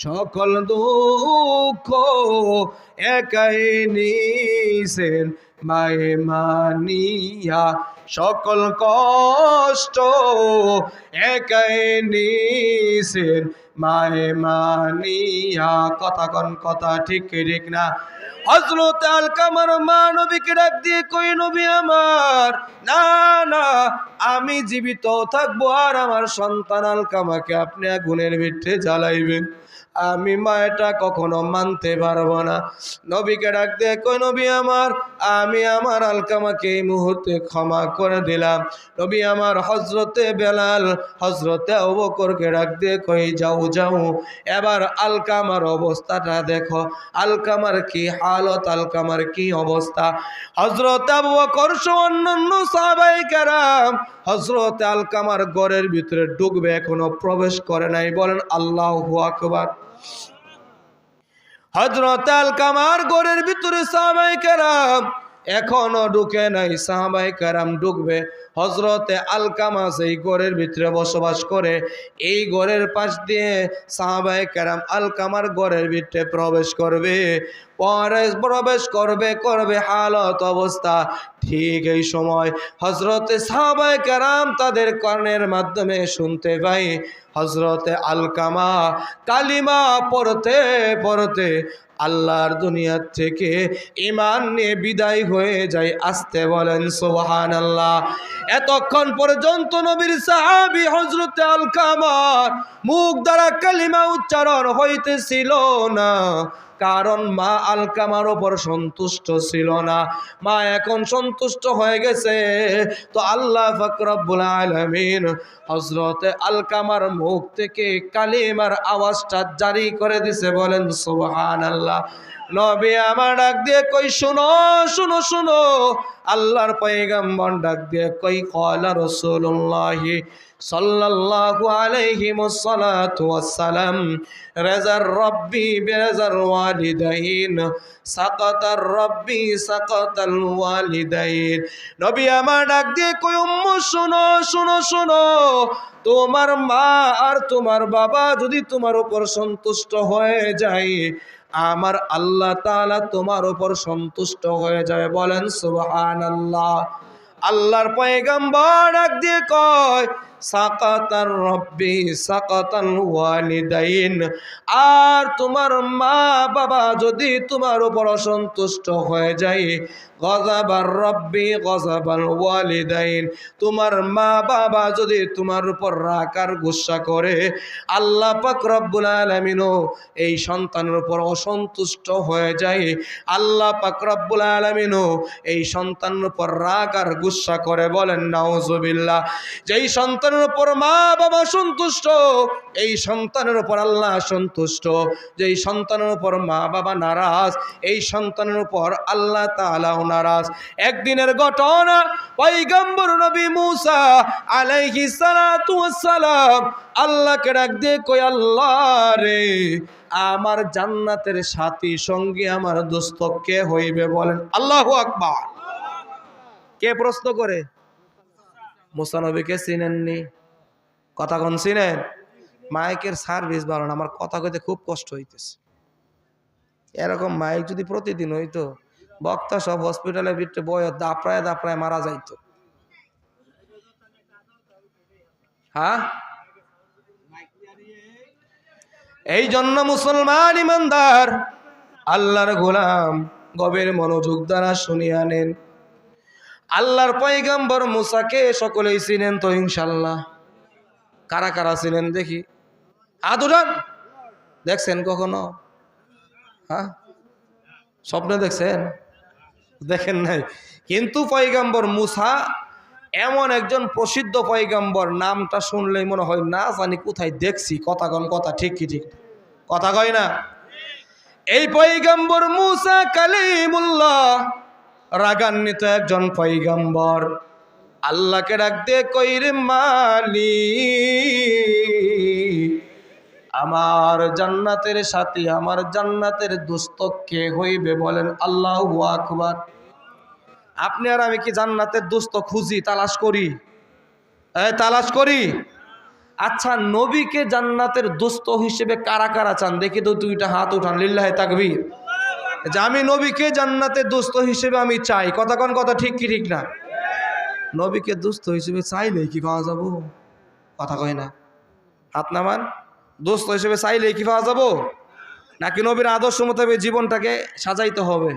সকল দুঃখ একাই নিছেন মায়ে মানিয়া, সকল কষ্ট একাই নিছেন মায়ে মানিয়া। কথা কন কথা, ঠিক ঠিক না? হযরত আলকামার মা নবীকে ডাক দিয়ে কই, নবী আমার, না না, আমি জীবিত থাকবো আর আমার সন্তান আলকামাকে আপনি আগুনের ভিতরে জ্বালাইবেন, আমি মা এটা কখনো মানতে পারবো না। নবীকে ডাক দিয়ে কই, নবী আমার, আমি আমার আলকামাকে এই মুহূর্তে ক্ষমা করে দিলাম। নবী আমার হযরতে বেলাল, হযরতে আবু বকরকে ডাক দিয়ে কই, যাও যাও, এবার আলকামার অবস্থাটা দেখো, আলকামার কি হালত, আলকামার কি অবস্থা। হযরত আবু বকর সহ অন্যান্য সাহাবায়ে কেরাম হযরত আলকামার ঘরের ভিতরে ঢুকবে, এখনো প্রবেশ করে নাই। বলেন আল্লাহু আকবার। হযরত আলকামার ঘরের ভিতরে সাহাবায়ে কেরাম এখনো ঢুকে নাই, সাহাবায়ে কেরাম ঢুকবে। হযরতে আলকামা সেই ঘরের ভিতরে বসবাস করে, এই ঘরের পাশ দিয়ে সাহাবায়ে কেরাম আলকামার ঘরের ভিতরে প্রবেশ করবে, প্রবেশ করবে হালত অবস্থা। ঠিক এই সময় হযরতে সাহাবায়ে কেরাম তাদের কানের মাধ্যমে শুনতে পাই, হযরতে আলকামা কালিমা পড়তে পড়তে আল্লাহর দুনিয়া থেকে ঈমান নিয়ে বিদায় হয়ে যায়। আসতে বলেন সুবহানাল্লাহ। এতক্ষণ পর্যন্ত নবীর সাহাবী হযরতে আলকামার মুখ দ্বারা কালিমা উচ্চারণ হইতেছিল না, কারণ মা আলকামার ওপর সন্তুষ্ট ছিল না। মা এখন সন্তুষ্ট হয়ে গেছে, তো আল্লাহ পাক রব্বুল আলামিন হযরতে আলকামার মুখ থেকে কালিমার আওয়াজটা জারি করে দিছে। বলেন সুবহানাল্লাহ। নবী আমার ডাক দিয়ে কই, শুনো শুনো শুনো, আল্লাহর পয়গম্বর ডাক দিয়ে কই, ক্বালা রাসূলুল্লাহ সাল্লাল্লাহু আলাইহি ওয়াসাল্লাতু ওয়াসসালাম, রাজার রব্বি বিরাজার ওয়ালিদাইন, সাকাতার রব্বি সাকাতাল ওয়ালিদাইন। নবী আমার ডাক দিয়ে কই, উম্মু শুনো শুনো শুনো, তোমার মা আর তোমার বাবা যদি তোমার উপর সন্তুষ্ট হয়ে যায়, আমার আল্লাহ তাআলা তোমার উপর সন্তুষ্ট হয়ে যায়। বলেন সুবহানাল্লাহ। আল্লাহর পয়গম্বর ডাক দিয়ে কয়, সাকাতার রব্বি সাকাতাল ওয়ালিদাইন। আর তোমার মা বাবা যদি তোমার উপর অসন্তুষ্ট হয়ে যায়, গযাবার রব্বি গযাবাল ওয়ালিদাইন, তোমার মা বাবা যদি তোমার উপর রাগ আর গুসা করে, আল্লাহ পাক রব্বুল আলামিনও এই সন্তানের উপর অসন্তুষ্ট হয়ে যায়। আল্লাহ পাক রব্বুল আলামিনও এই সন্তানের উপর রাগ আর গুসা করে। বলেন নাউজুবিল্লাহ। যেই সন্তানের উপর মা বাবা সন্তুষ্ট, এই সন্তানের উপর আল্লাহ সন্তুষ্ট। যেই সন্তানের উপর মা বাবা নারাজ, এই সন্তানের উপর আল্লাহ তাআলাও নারাজ। একদিনের ঘটনা, পয়গম্বর নবী মুসা আলাইহিস সালাতু ওয়াস সালাম আল্লাহকে ডাক দিয়ে কই, আল্লাহ রে, আমার জান্নাতের সাথী সঙ্গী আমার দোস্ত কে হইবে? বলেন আল্লাহু আকবার। কে প্রশ্ন করে? মুসা নবীকে চিনেননি? কথা কোন চিনেন? মাইকের সার্ভিস ভালো না, আমার কথা কইতে খুব কষ্ট হইতেছে। এরকম মাইক যদি প্রতিদিন হইতো, বক্তা সব হসপিটালের ভিতরে বয় দাপড়ায় দাপড়ায় মারা যাইতো। হ্যাঁ, এই জন্য মুসলমান ইমানদার আল্লাহর গোলাম গভীর মনোযোগ দ্বারা শুনিয়া নেন। আল্লাহর পয়গম্বর মুসাকে সকলেই চিনেন তো ইনশাল্লাহ? কারা কারা চিনেন দেখি? আদুরান দেখছেন কখনো? হ্যাঁ, স্বপ্নে দেখছেন? দেখেন নাই। কিন্তু পয়গম্বর মুসা এমন একজন প্রসিদ্ধ পয়গম্বর, নামটা শুনলেই মনে হয় না জানি কোথায় দেখছি। কথা কন কথা, ঠিক কি ঠিক? কথা কয় না? এই পয়গম্বর মুসা কালিমুল্লাহ রাগান্বিত একজন পয়গম্বর। আল্লাহকে ডাক দিয়ে কই, রে মালিক, আমার জান্নাতের সাথী, আমার জান্নাতের দোস্ত কে হইবে? বলেন আল্লাহু আকবার। আপনি আর আমি কি জান্নাতের দোস্ত খুঁজি, তালাশ করি? তালাশ করি। আচ্ছা, নবীকে জান্নাতের দোস্ত হিসেবে কারা কারা চান দেখি তো? দুইটা হাত উঠান, লিল্লাহে তাকবীর। যে আমি নবীকে জান্নাতের দোস্ত হিসেবে আমি চাই। কথা কোন কথা, ঠিক কি ঠিক না? নবীকে দোস্ত হিসেবে চাইলে কি পাওয়া যাবো? কথা কয় না? হাত নামান। দোস্ত হিসেবে চাইলে কি পাওয়া যাবো? নাকি নবীর আদর্শ মোতাবেক জীবনটাকে সাজাইতে হবে?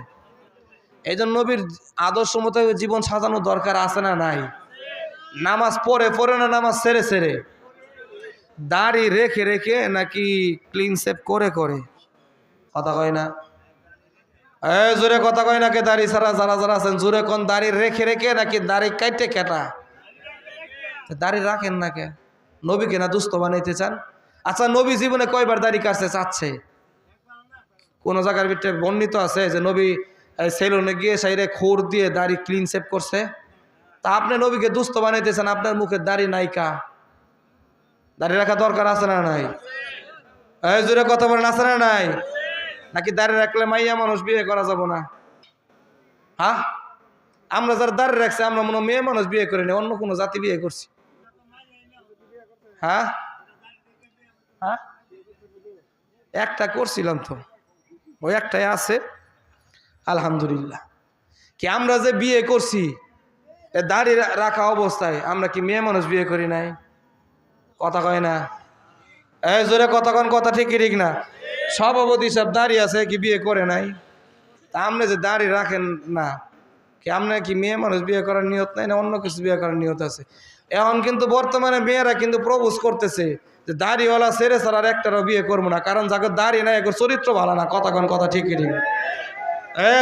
এই জন্য নবীর আদর্শ মোতাবেক জীবন সাজানোর দরকার আছে না নাই? নামাজ পড়ে পড়ে না নামাজ ছেড়ে ছেড়ে? দাড়ি রেখে রেখে নাকি ক্লিন শেভ করে করে? কথা কয় না? জোরে কথা কয় নাকি? দাড়ি ছাড়া যারা যারা আছেন জোরে কোন, দাড়ি রেখে রেখে নাকি দাড়ি কাইটে কেটা? দাড়ি রাখেন না কে? নবীকে না দুস্থ বানাইতে চান? আচ্ছা, নবী জীবনে কয়বার দাড়ি কাটছে চাচ্ছে? কোন জায়গার ভিতরে বর্ণিত আছে যে নবী সেলুনে গিয়ে সাইরে খোর দিয়ে দাড়ি ক্লিন শেভ করছে? তা আপনি নবীকে দুস্থ বানাইতেছেন, আপনার মুখে দাড়ি নাইকা? দাড়ি রাখা দরকার আছে না নাই? জোরে কথা বলেন, আছে না নাই? নাকি দাড়ি রাখলে মাইয়া মানুষ বিয়ে করা যাব না? হ্যাঁ, আমরা যারা দাড়ি রাখছি আমরা মনে মেয়ে মানুষ বিয়ে করি না, অন্য কোনো জাতি বিয়ে করছি। হ্যাঁ হ্যাঁ, একটা করছিলাম তো, ওই একটাই আছে আলহামদুলিল্লাহ। কি আমরা যে বিয়ে করছি দাড়ি রাখা অবস্থায়, আমরা কি মেয়ে মানুষ বিয়ে করি নাই? কথা কয় না? জোরে কথা কন কথা, ঠিক কি ঠিক না? সভাপতি সব দাড়ি আছে, কি বিয়ে করে নাই? তা আপনি যে দাড়ি রাখেন না, কি আপনার কি মেয়ে মানুষ বিয়ে করার নিয়ত নাই না অন্য কিছু বিয়ে করার নিয়ত আছে? এখন কিন্তু বর্তমানে মেয়েরা কিন্তু প্রপোজ করতেছে যে দাড়িওয়ালা ছেড়ে ছাড়ার একটারও বিয়ে করবো না, কারণ যাকে দাড়ি নাই এর চরিত্র ভালো না। কথা কন কথা, ঠিক কি ঠিক?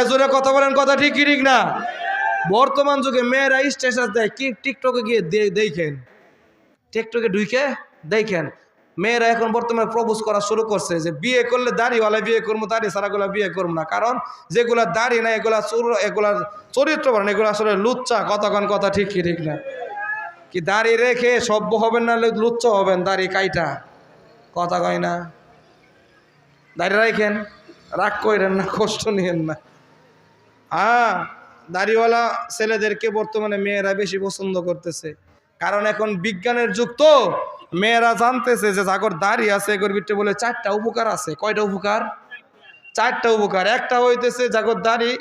জোরে কথা বলেন কথা, ঠিক কি ঠিক না? বর্তমান যুগে মেয়েরা স্ট্যাটাস দেয়, কি টিকটকে গিয়ে দেখেন, টিকটকে ঢুকে দেখেন মেয়েরা এখন বর্তমানে প্রপোজ করা শুরু করছে যে বিয়ে করলে দাড়িওয়ালা বিয়ে করবো, দাড়ি ছাড়াগুলা বিয়ে করবো না, কারণ যেগুলা দাড়ি না এগুলা এগুলার চরিত্র ভালো না, এগুলো আসলে লুচ্চা। কথা কন কথা, ঠিক কি ঠিক না? কি দাড়ি রেখে সভ্য হবেন না লুচ্চা হবেন দাড়ি কাইটা? কথা কয় না? দাড়ি রাখেন, রাগ করেন না, কষ্ট নিয়েন না। হ্যাঁ, দাড়িওয়ালা ছেলেদেরকে বর্তমানে মেয়েরা বেশি পছন্দ করতেছে, কারণ এখন বিজ্ঞানের যুগ তো। মেয়েরা জানতেছে যে জাগর দাড়ি আছে এগোর ভিতরে বলে 4টা উপকার আছে। কয়টা উপকার? 4টা উপকার। একটা হইতেছে জাগর দাড়ি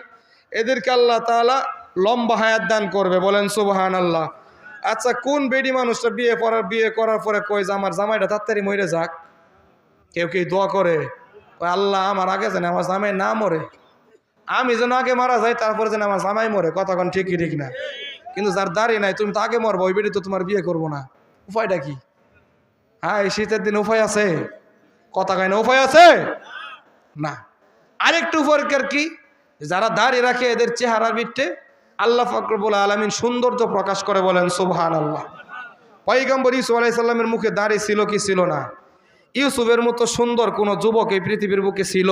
এদেরকে আল্লাহ তাআলা লম্বা হায়াত দান করবে, বলেন সুবহানাল্লাহ। আচ্ছা কোন বেডি মানুষটা বিয়ে করার পরে কই যে আমার জামাইটা তাড়াতাড়ি মরে যাক? কেউ কি দোয়া করে আল্লাহ আমার আগে যেন আমার জামাই না মরে, আমি যেন আগে মারা যাই, তারপরে যেন আমার জামাই মরে? কথা কোন ঠিকই ঠিক না। কিন্তু যার দাড়ি নাই তুমি তো আগে মরবো, ওই বেডি তো তোমার বিয়ে করবো না। উপায়টা কি? হ্যাঁ, এই শীতের দিন উপায় আছে? কথা কয় না উপায় আছে না। আরেকটু উপরকার কি, যারা দাড়ি রাখে এদের চেহারার ভিত্তে আল্লাহ পাক রব্বুল আলামিন সৌন্দর্য প্রকাশ করে, বলেন সুবহানাল্লাহ। পয়গম্বর ইউসুফ আলাইহিস সালামের মুখে দাড়ি ছিল কি ছিল না? ইউসুফের মতো সুন্দর কোন যুবক এই পৃথিবীর বুকে ছিল?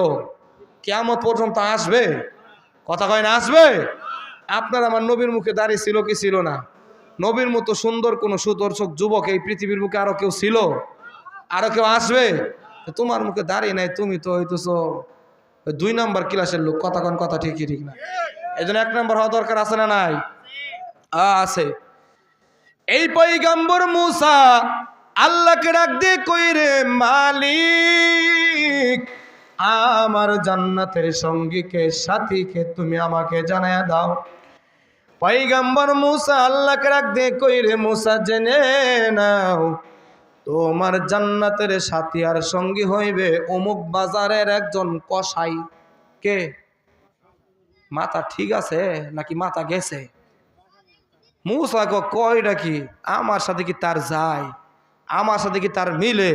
কিয়ামত পর্যন্ত আসবে? কথা কয় না আসবে? আপনার আমার নবীর মুখে দাড়ি ছিল কি ছিল না? নবীর মতো সুন্দর কোন সুদর্শক যুবক এই পৃথিবীর বুকে আরো কেউ ছিল? আরো কেউ আসবে? তোমার মুখে দাড়ি নাই, তুমি তো হইতেছো 2 নম্বর ক্লাসের লোক। কথা কোন কথা ঠিকই ঠিক না। এই জন্য 1 নম্বর হওয়া দরকার আছে না নাই? আছে। এই পয়গম্বর মূসা আল্লাহকে ডাক দিয়ে কই রে মালিক, আমার জান্নাতের সঙ্গীকে সাথীকে তুমি আমাকে জানায়া দাও। পয়গম্বর মূসা আল্লাহকে ডাক দিয়ে কই রে মূসা জেনে নাও, তোমার জান্নাতের সাথী আর সঙ্গী হইবে অমুক বাজারের একজন কসাই। কে? মাথা ঠিক আছে নাকি মাথা গেছে? মূসা কয়টা কি আমার সাথে কি তার যায়? আমার সাথে কি তার মিলে?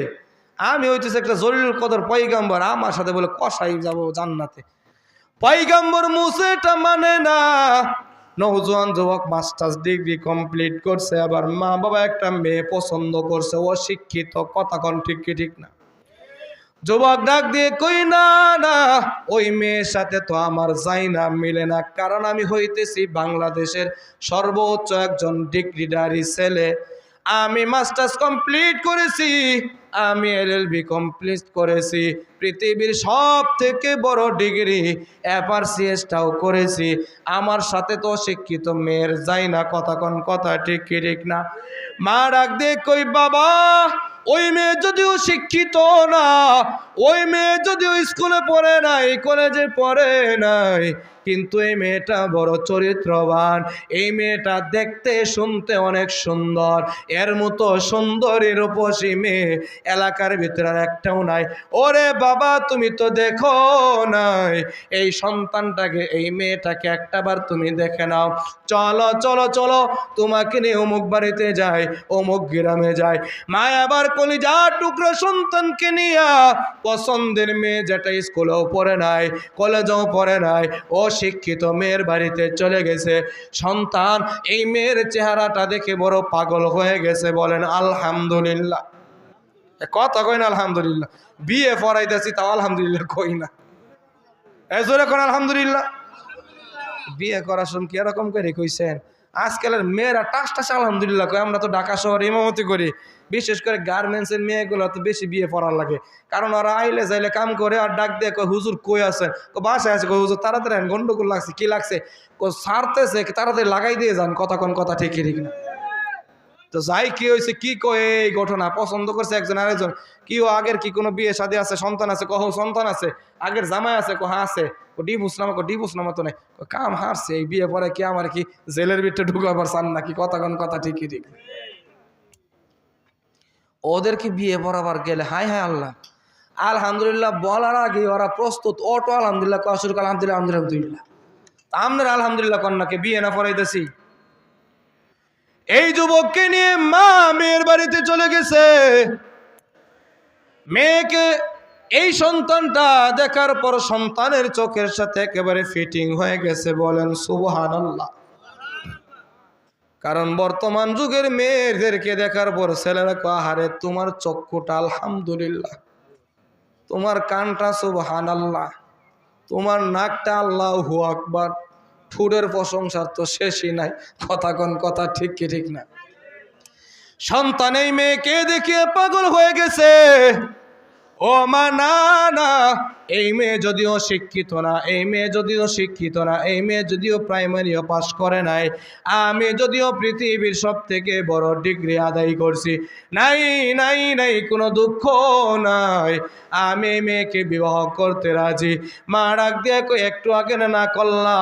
আমি হইতেছে একটা জলিলুল কদর পয়গম্বর, আমার সাথে বলে কসাই যাব জান্নাতে? পয়গম্বর মূসা এটা মানে না। নওজোয়ান যুবক মাস্টার্স ডিগ্রি কমপ্লিট করছে, আবার মা বাবা একটা মেয়ে পছন্দ করছে, ও শিক্ষিত। কথা কোন ঠিক কি ঠিক না? যুবক ডাক দিয়ে কই না না, ওই মেয়ের সাথে তো আমার যাই না, মিলে না। কারণ আমি হইতেছি বাংলাদেশের সর্বোচ্চ একজন ডিগ্রিধারী ছেলে। আমি মাস্টার্স কমপ্লিট করেছি, আমি LLB কমপ্লিট করেছি, পৃথিবীর সব থেকে বড় ডিগ্রি FRCSটাও করেছি। আমার সাথে তো শিক্ষিত মেয়ের যাই না। কথা কোন কথা ঠিক কি ঠিক না? মা ডাক দিয়ে কই বাবা, ওই মেয়ে যদিও শিক্ষিত না, ওই মেয়ে যদিও স্কুলে পড়ে নাই, কলেজে পড়ে নাই, কিন্তু এই মেয়েটা বড় চরিত্রবান। এই মেয়েটা দেখতে শুনতে অনেক সুন্দর। এর মতো সুন্দরী রূপসী মেয়ে এলাকার ভিতরে আর একটাও নাই। ওরে বাবা, তুমি তো দেখো নাই এই সন্তানটাকে, এই মেয়েটাকে একটাবার তুমি দেখে নাও। চলো চলো চলো, তোমাকে নিয়ে অমুক বাড়িতে যাই, অমুক গ্রামে যাই। মা আবার কলিজা টুকরো সন্তানকে নিয়ে পছন্দের মেয়ে, যেটা স্কুলেও পড়ে নাই, কলেজেও পড়ে নাই, ও শিক্ষিত মেয়ের বাড়িতে চলে গেছে। সন্তান এই মেয়ের চেহারাটা দেখে বড় পাগল হয়ে গেছে। বলেন আলহামদুলিল্লাহ। কথা কই না আলহামদুলিল্লাহ? বিয়ে পড়াইতেছি তাও আলহামদুলিল্লাহ কই না। এজোরে কোন আলহামদুলিল্লাহ। বিয়ে করার সময় কি এরকম করে কইছেন? আজকালের মেয়েরা টাস টাস আলহামদুলিল্লাহ কয়। আমরা তো ঢাকা শহরে ইমামতি করি, বিশেষ করে গার্মেন্টসের মেয়েগুলো তো বেশি বিয়ে পড়ার লাগে। কারণ ওরা আইলে যাইলে কাম করে আর ডাক দিয়ে কয় হুজুর কই আছেন? বাসায় আছে। হুজুর তাড়াতাড়ি গন্ডগোল লাগছে। কি লাগছে? ছাড়তেছে, তাড়াতাড়ি লাগাই দিয়ে যান। কথা কোন কথা ঠিক ঠিক না? তো যাই কি হয়েছে, কি কয় এই ঘটনা? পছন্দ করছে একজন আরেকজন। কি ও আগের কি কোনো বিয়ে শাদী আছে, সন্তান আছে? কহ সন্তান আছে। আগের জামাই আছে? কহা আছে। ডিভোর্স নামা? ডিভোর্স নামা তো নেই। কাম হারছে, এই বিয়ে পরে কি আমার কি জেলের ভিতরে ঢুকাবার চান নাকি? কথা কোন কথা ঠিকই ঠিক। ওদেরকে বিয়ে পড়াবার গেলে হায় হায় আল্লাহ আলহামদুলিল্লাহ বলার আগে ওরা প্রস্তুত। অটো আলহামদুলিল্লাহ কসুর আলহামদুলিল্লাহ আলহামদুলিল্লাহ। আপনার আলহামদুলিল্লাহ কন্যাকে বিয়ে না পড়াইতেছি। এই যুবককে নিয়ে মা মেয়ের বাড়িতে চলে গেছে। মেয়েকে এই সন্তানটা দেখার পর সন্তানের চোখের সাথে একেবারে ফিটিং হয়ে গেছে। বলেন সুবহানাল্লাহ। কারণ বর্তমান যুগের মেয়েদেরকে দেখার পর ছেলেরা কয় আহারে তোমার চক্ষুটা আলহামদুলিল্লাহ, তোমার কানটা সুবহানাল্লাহ, তোমার নাকটা আল্লাহু আকবার, ঠুরের প্রশংসার তো শেষই নাই। কথা কোন কথা ঠিক কি ঠিক না? সন্তান এই মেয়েকে দেখিয়ে পাগল হয়ে গেছে। ও মা না না, এই মেয়ে যদিও শিক্ষিত না, এই মেয়ে যদিও শিক্ষিত না, এই মেয়ে যদিও প্রাইমারিও পাস করে নাই, আমি যদিও পৃথিবীর সব থেকে বড় ডিগ্রি আদায় করছি, নাই নাই নাই, কোনো দুঃখ নাই, আমি এই মেয়েকে বিবাহ করতে রাজি। মা ডাক দিয়ে কই একটু আগে না করলা?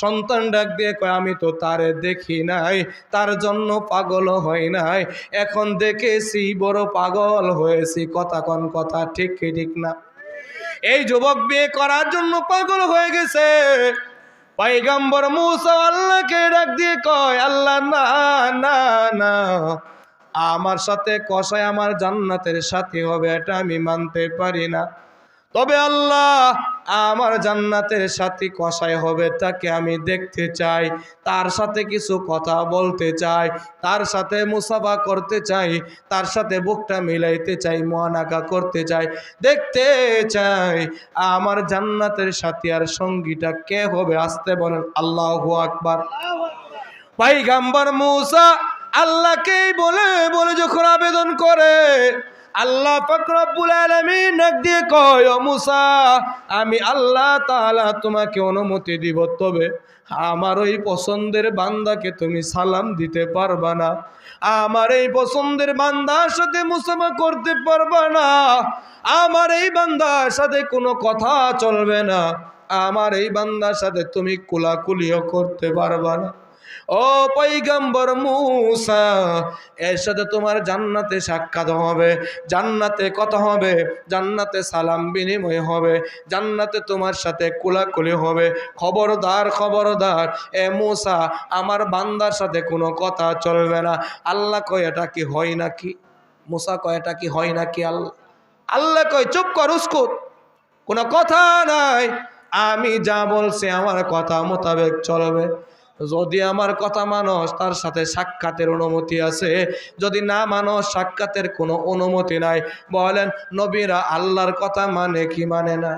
সন্তান ডাক দিয়ে কয় আমি তো তারে দেখি নাই, তার জন্য পাগল হই নাই, এখন দেখেছি বড় পাগল হয়েছি। কথা কোন কথা ঠিক কি ঠিক না? এই যুবক বিয়ে করার জন্য পাগল হয়ে গেছে। পয়গম্বর মুসা আল্লাহকে ডাক দিয়ে কয় আল্লাহ না না না, আমার সাথে কসাই আমার জান্নাতের সাথী হবে এটা আমি মানতে পারি না, তবে আল্লাহ আমার জান্নাতের সাথী কসাই হবে তাকে আমি দেখতে চাই, তার সাথে কিছু কথা বলতে চাই, তার সাথে মুসাফা করতে চাই, তার সাথে বুকটা মিলাইতে চাই, মুআনাকা করতে চাই, দেখতে চাই আমার জান্নাতের সাথী আর সঙ্গীটা কে হবে। আসতে বলেন আল্লাহু আকবার। পয়গম্বর মুসা আল্লাহকেই বলে বলে যখন আবেদন করে, আল্লাহ পাক রব্বুল আলামিন ডাক দিয়ে কয় ও মুসা, আমি আল্লাহ তাআলা তোমাকে অনুমতি দিব, তবে আমার ওই পছন্দের বান্দাকে তুমি সালাম দিতে পারবা না, আমার এই পছন্দের বান্দার সাথে মুসাফা করতে পারবা না, আমার এই বান্দার সাথে কোনো কথা চলবে না, আমার এই বান্দার সাথে তুমি কুলাকুলিও করতে পারবা না। ও পয়গম্বর মুসা, এর সাথে তোমার জান্নাতে সাক্ষাৎ হবে, জান্নাতে কথা হবে, জান্নাতে সালাম বিনিময় হবে, জান্নাতে তোমার সাথে কুলাকুলি হবে। খবরদার খবরদার এ মুসা, আমার বান্দার সাথে কোনো কথা চলবে না। আল্লাহ কয় এটা কি হয় নাকি? মুসা কয় এটা কি হয় নাকি? আল্লাহ কয় চুপ কর, উস্কুত, কোনো কথা নাই, আমি যা বলছি আমার কথা মোতাবেক চলবে। যদি আমার কথা মানস তার সাথে সাক্ষাতের অনুমতি আছে, যদি না মানস সাক্ষাতের কোনো অনুমতি নাই। বলেন নবীরা আল্লাহর কথা মানে কি মানে না?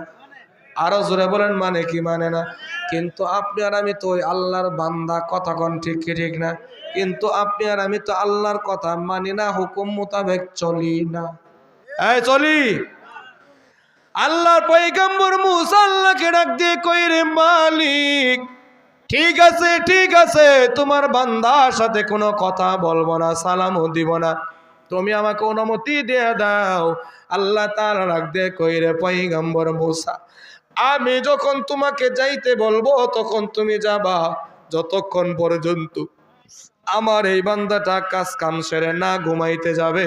আরো জোরে বলেন মানে কি মানে না? কিন্তু আপনি আর আমি তো ওই আল্লাহর বান্দা, কথা কোন ঠিক কি ঠিক না? কিন্তু আপনি আর আমি তো আল্লাহর কথা মানি না, হুকুম মোতাবেক চলি না। এই চলি। আল্লাহর পয়গম্বর মুসা আল্লাহকে ডাক দিয়ে কই রে মালিক, ঠিক আছে ঠিক আছে, তোমার বান্দার সাথে কোনো কথা বলবো না, সালামও দিব না, তুমি আমাকে অনুমতি দিয়ে দাও। আল্লাহ তাআলা ডাক দিয়ে কই রে পয়গম্বর মুসা, আমি যখন তোমাকে যাইতে বলবো তখন তুমি যাবা, যতক্ষণ পর্যন্ত আমার এই বান্দাটা কাজ কাম সেরে না ঘুমাইতে যাবে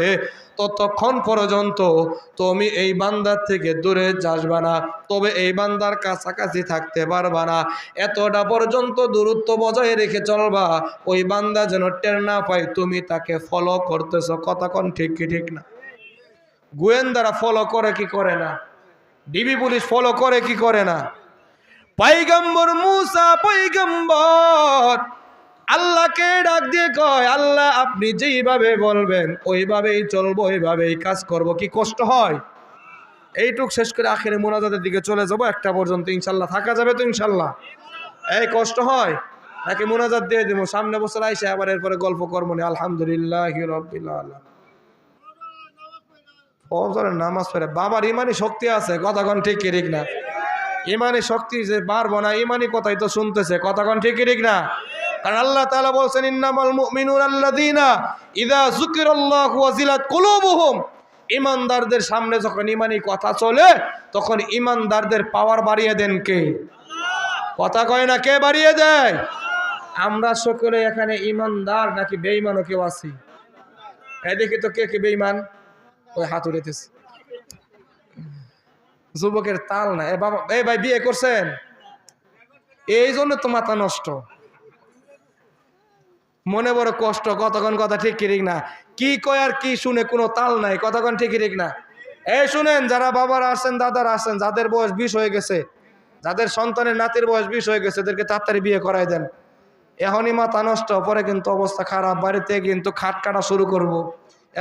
ততক্ষণ পর্যন্ত তুমি এই বান্দার থেকে দূরে যাসবা না, তবে এই বান্দার কাছাকাছি থাকতে পারবা না। এতটা পর্যন্ত দূরত্ব বজায় রেখে চলবা, ওই বান্দা যেন টের না পায় তুমি তাকে ফলো করতেছ। কতক্ষণ ঠিক কি ঠিক না? গোয়েন্দারা ফলো করে কি করে না? ডিবি পুলিশ ফলো করে কি করে না? পয়গম্বর মুসা পয়গম্বর আল্লাহকে ডাক দিয়ে কয় আল্লাহ আপনি যেইভাবে বলবেন ওইভাবেই চলবো, ওইভাবেই কাজ করব। কি কষ্ট হয়? এইটুক শেষ করে আখেরে মোনাজাতের দিকে চলে যাব, একটা পর্যন্ত ইনশাল্লাহ থাকা যাবে তো ইনশাল্লাহ? এই কষ্ট হয় নাকি? মোনাজাত দিয়ে দিব, সামনে বছর আইসে আবার এরপরে গল্প করবো না। আলহামদুলিল্লাহি রাব্বিল আলামিন। ফজরের নামাজ পড়ে বাবার ইমানি শক্তি আছে, কতক্ষণ ঠিক কি ঠিক না? ইমানি শক্তি যে পারবো না, ইমানি কথাই তো শুনতেছে, কতক্ষণ ঠিক কি ঠিক না? কারণ আল্লাহ তাআলা বলছেন ইন্নামাল মুমিনুনা আল্লাযীনা ইযা যুকিরাল্লাহু ওয়াজিলাত কুলুবুহুম, ঈমানদারদের সামনে যখন ঈমানি কথা চলে তখন ঈমানদারদের পাওয়ার বাড়িয়ে দেন কে? কথা কয় না, কে বাড়িয়ে দেয়? আমরা সকলে এখানে ঈমানদার নাকি বেঈমানও কেউ আছি? এই দেখি তো কে কে বেঈমান, ওই হাত উঠেছে। যুবকের তাল না। এ বাবা, এই ভাই বিয়ে করছেন? এই জন্য তো মাথা নষ্ট, মনে বড় কষ্ট, কতক্ষণ কথা ঠিক ঠিক না? কি কয় আর কি শুনে কোনো তাল নাই, কতক্ষণ ঠিক ঠিক না? এই শুনেন, যারা বাবারা আসছেন, দাদারা আসছেন, যাদের বয়স 20 হয়ে গেছে, যাদের সন্তানের নাতির বয়স 20 হয়ে গেছে, এদেরকে তাড়াতাড়ি বিয়ে করাই দেন। এখনই মাথা নষ্ট, পরে কিন্তু অবস্থা খারাপ, বাড়িতে কিন্তু খাট কাটা শুরু করব।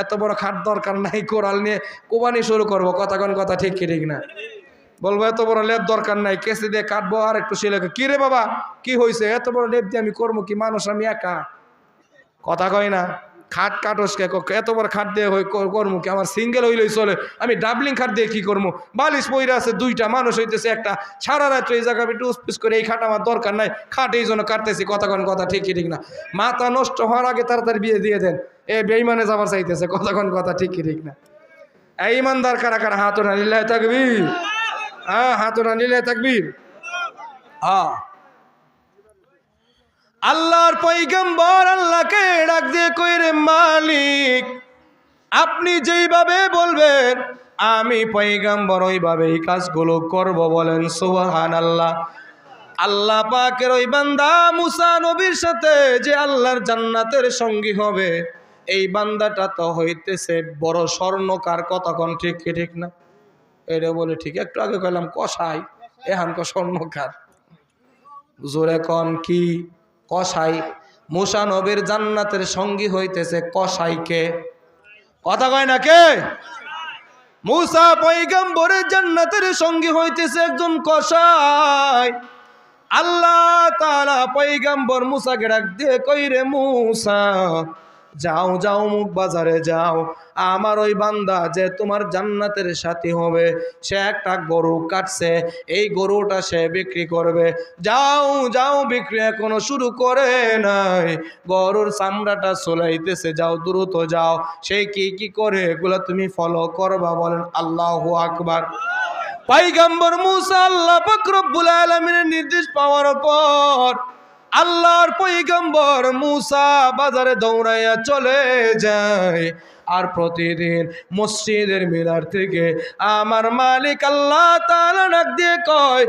এত বড় খাট দরকার নাই, কোরাল নিয়ে কোবানি শুরু করবো, কতক্ষণ কথা ঠিক ঠিক না? বলবো এত বড় লেপ দরকার নাই, কেসি দিয়ে কাটবো আর একটু সিলে। কি রে বাবা কি হয়েছে? এত বড় লেপ দিয়ে আমি করবো কি? মানুষ আমি একা, কথা কয় না? খাট কাটসকে এত বড় খাট দিয়ে করবো কি, আমার সিঙ্গেল হইলেই চলে, আমি ডাবলিং খাট দিয়ে কি করবো? বালিশ পইরা আছে দুইটা, মানুষ হইতেছে একটা, সারা রাত্রে এই জায়গা একটু উসপিস করে এই খাট আমার দরকার নাই, খাট এই জন্য কাটতেছি। কথা ঠিক কি ঠিক না? মাথা নষ্ট হওয়ার আগে তাড়াতাড়ি বিয়ে দিয়ে দেন, এ বেঈমানে যাবার চাইতেছে। কথা ঠিক কি ঠিক না? এই ইমানদার কারা কারা হাত ওঠা লিল্লাহি তাকবীর, হ্যাঁ হাত ওঠা লিল্লাহি তাকবীর। হ্যাঁ, আল্লাহর পয়গম্বর আল্লাহকে ডাক দিয়ে কইরে, মালিক আপনি যেইভাবে বলবেন আমি পয়গম্বর ওইভাবে এই কাজগুলো করব। বলেন সুবহানাল্লাহ। আল্লাহ পাকের ওই বান্দা মুসা নবীর সাথে যে আল্লাহর জান্নাতের সঙ্গী হবে, এই বান্দাটা তো হইতেছে বড় স্বর্ণকার। কতক্ষণ ঠিক কি ঠিক না? এটা বলে ঠিক, একটু আগে কইলাম কসাই, এখন স্বর্ণকার। জোরে কন কি? কসাই। মুসা নবীর জান্নাতের সঙ্গী হইতেছে কসাইকে। কথা কয় না কে? মুসা পয়গম্বরের জান্নাতের সঙ্গী হইতেছে একজন কসাই। আল্লাহ তাআলা পয়গম্বর মুসাকে ডাক দিয়ে কইরে, মুসা যাও যাও মুখ বাজারে যাও, আমার ওই বান্দা যে তোমার জান্নাতের সাথী হবে সে একটা গরু কাটছে, এই গরুটা সে বিক্রি করবে। যাও যাও, বিক্রি এখনো শুরু করে নাই, গরুর চামড়াটা চলাইতেছে, যাও দ্রুত যাও। সে কি কি করে এগুলো তুমি ফলো করবা। বলেন আল্লাহু আকবার। পয়গম্বর মুসা আল্লাহ পাক রব্বুল আলামিনের নির্দেশ পাওয়ার পর আল্লাহর পয়গম্বর মুসা বাজারে দৌড়াইয়া চলে যায়। আর প্রতিদিন মসজিদের মিনার থেকে আমার মালিক আল্লাহ তাআলা ডাক দিয়ে কয়,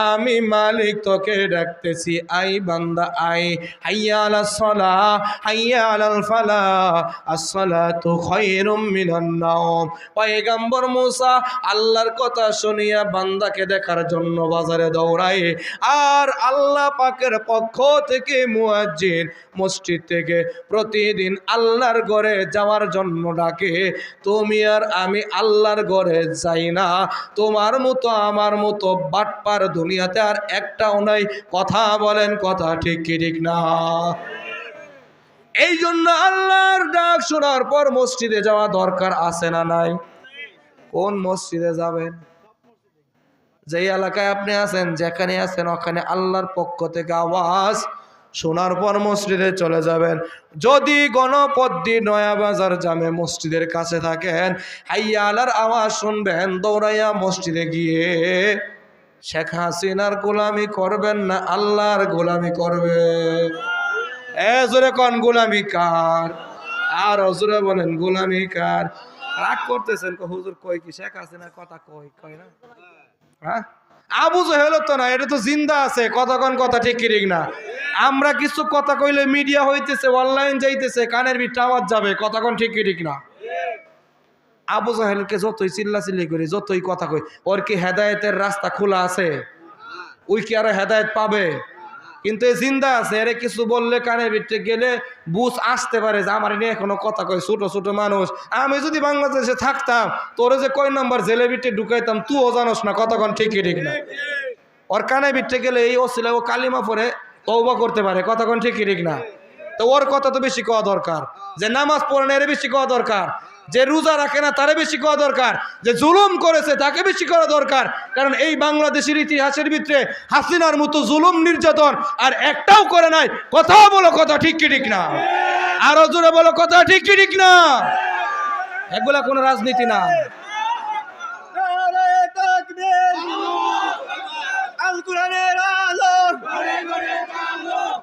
আমি মালিক তোকে ডাকতেছি, আই বান্দা আই, হাইয়া আলাস সালাহ হাইয়া আলাল ফালাহ, আসসালাতু খায়রুম মিনান নাওম। পয়গম্বর মুসা আল্লাহর কথা শুনিয়া বান্দাকে দেখার জন্য বাজারে দৌড়ায়। আর আল্লাহ পাকের পক্ষ থেকে মুয়াজ্জিন মসজিদ থেকে প্রতিদিন আল্লাহর ঘরে যাওয়ার জন্য ডাকে। তুমি আর আমি আল্লাহর ঘরে যাই না, তোমার মতো আমার মতো বাটপার দুনিয়াতে আর একটাও নাই। কথা বলেন, কথা ঠিক কি ঠিক না? এই জন্য আল্লাহর ডাক শোনার পর মসজিদে যাওয়া দরকার আছে না নাই? কোন মসজিদে যাবেন? যেই এলাকায় আপনি আছেন, যেখানে আছেন, ওখানে আল্লাহর পক্ষ থেকে আওয়াজ শোনার পর মসজিদে চলে যাবেন। যদি গণপদ্দি নয়াবাজার জামে মসজিদের কাছে থাকেন, হাইয়া আলার আওয়াজ শুনবেন, দৌড়াইয়া মসজিদে গিয়ে শেখ হাসিনার গোলামি করবেন না, আল্লাহর গোলামি করবেন। জোরে কন গোলামি কার? আর জোরে বলেন গোলামি কার? রাগ করতেছেন হুজুর, কই কি শেখ হাসিনার কথা কই না? হ্যাঁ, আবু জহেল তো না, এটা তো জিন্দা আছে। কতক্ষণ কথা ঠিক কি ঠিক না? আমরা কিছু কথা কইলে মিডিয়া হইতেছে, অনলাইন যাইতেছে, কানের ভিতরে আওয়াজ যাবে। কতক্ষণ ঠিক কি ঠিক না? আবু জহেলকে যতই চিল্লাচিল্লি করি, যতই কথা কই, ওর কি হেদায়েতের রাস্তা খোলা আছে? ওই কি আরো হেদায়েত পাবে? কিন্তু এই জিন্দা আছে, এর কিছু বললে কানের ভিতরে গেলে বুঝ আসতে পারে যে আমার নিয়ে এখনো কথা কয়। ছোট ছোট মানুষ, আমি যদি বাংলাদেশে থাকতাম তোরে যে কয় নম্বর জেলে ভিতরে ঢুকাইতাম তুইও জানোস না। কতক্ষণ ঠিক কি ঠিক না? ওর কানের ভিতরে গেলে এই অছিলা ও কালিমা পরে তওবা করতে পারে। কতক্ষণ ঠিক কি ঠিক না? তো ওর কথা তো বেশি কওয়া দরকার। যে নামাজ পড়ে না এর বেশি কওয়া দরকার, যে রোজা রাখে না তারে বেশি করা দরকার, যে জুলুম করেছে তাকে বেশি করা দরকার। কারণ এই বাংলাদেশের ইতিহাসের ভিতরে হাসিনার মতো জুলুম নির্যাতন আর একটাও করে নাই। কথা বলো, কথা ঠিক কি ঠিক না? আরো জোরে বলো, কথা ঠিক কি ঠিক না? এগুলা কোনো রাজনীতি না। আল কোরআনের আলো,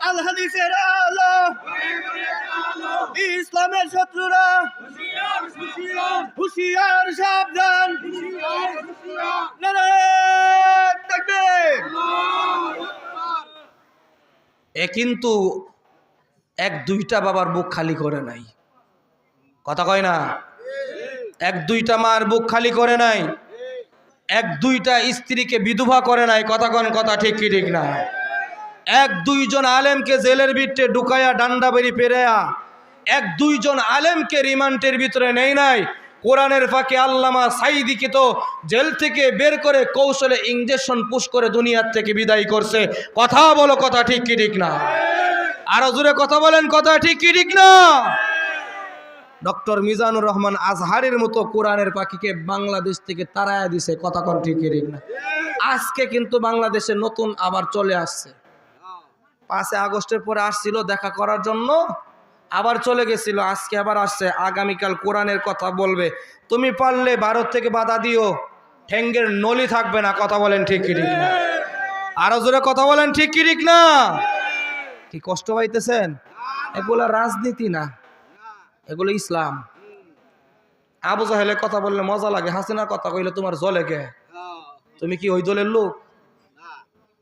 আল হাদিসের আলো, ইসলামের শত্রুরা হুশিয়ার, সাবধান। এ কিন্তু এক দুইটা বাবার বুক খালি করে নাই। কথা কয় না? এক দুইটা মার বুক খালি করে নাই, এক দুইটা স্ত্রীকে বিধবা করে নাই। কথা কন, কথা ঠিক কি ঠিক না? এক দুইজন আলেমকে জেলের ভিতরে ঢুকাইয়া ডান্ডা বেরি পেরেয়া এক দুইজন আলেমকে রিমান্ডের ভিতরে নেই নাই। কোরআনের ফাঁকে আল্লামা সাইদিকে তো জেল থেকে বের করে কৌশলে ইঞ্জেকশন পুশ করে দুনিয়ার থেকে বিদায় করছে। কথা বলো, কথা ঠিক কি ঠিক না? আরো জোরে কথা বলেন, কথা ঠিক কি ঠিক না? ডক্টর মিজানুর রহমান আজহারের মতো কোরআনের পাখিকে বাংলাদেশ থেকে তাড়ায়া দিছে, কথা কোন ঠিক না? আজকে কিন্তু বাংলাদেশে নতুন আবার চলে আসছে। 5 আগস্টের পরে আসছিল দেখা করার জন্য, আবার চলে গেছিল, আজকে আবার আসছে। আগামীকাল কোরআনের কথা বলবে। তুমি পারলে ভারত থেকে বাধা দিও, ঠ্যাঙ্গের নলি থাকবে না, কথা বলেন ঠিক কি ঠিক না? আরো জোরে কথা বলেন ঠিক কি ঠিক না? কি কষ্ট পাইতেছেন? এগুলো রাজনীতি না, এগুলো ইসলাম। আবু জাহেলের কথা বললে মজা লাগে, হাসিনার কথা কইলে তোমার জ্বলে কে? তুমি কি ওই দলের লোক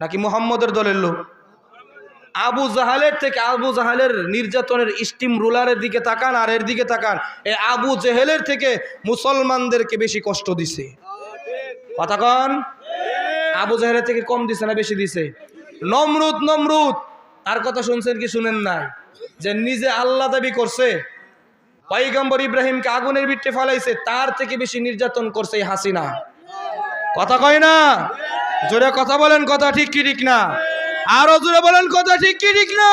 নাকি মুহাম্মদের দলের লোক? আবু জাহালের থেকে, আবু জাহালের নির্যাতনের স্টিম রুলারের দিকে তাকান আর এর দিকে তাকান, এই আবু জেহেলের থেকে মুসলমানদেরকে বেশি কষ্ট দিছে, কথা কন? আবু জাহেলের থেকে কম দিছে না বেশি দিছে? নমরুদ তার কথা শুনছেন কি শুনেন নাই? যে নিজে আল্লাহ দাবি করছে, পয়গম্বর ইব্রাহিমকে আগুনের ভিতরে ফেলাইছে, তার থেকে বেশি নির্যাতন করছে এই হাসিনা, কথা কয় না? জোরে কথা বলেন, কথা ঠিক কি ঠিক না? আরো জোরে বলেন, কথা ঠিক কি ঠিক না?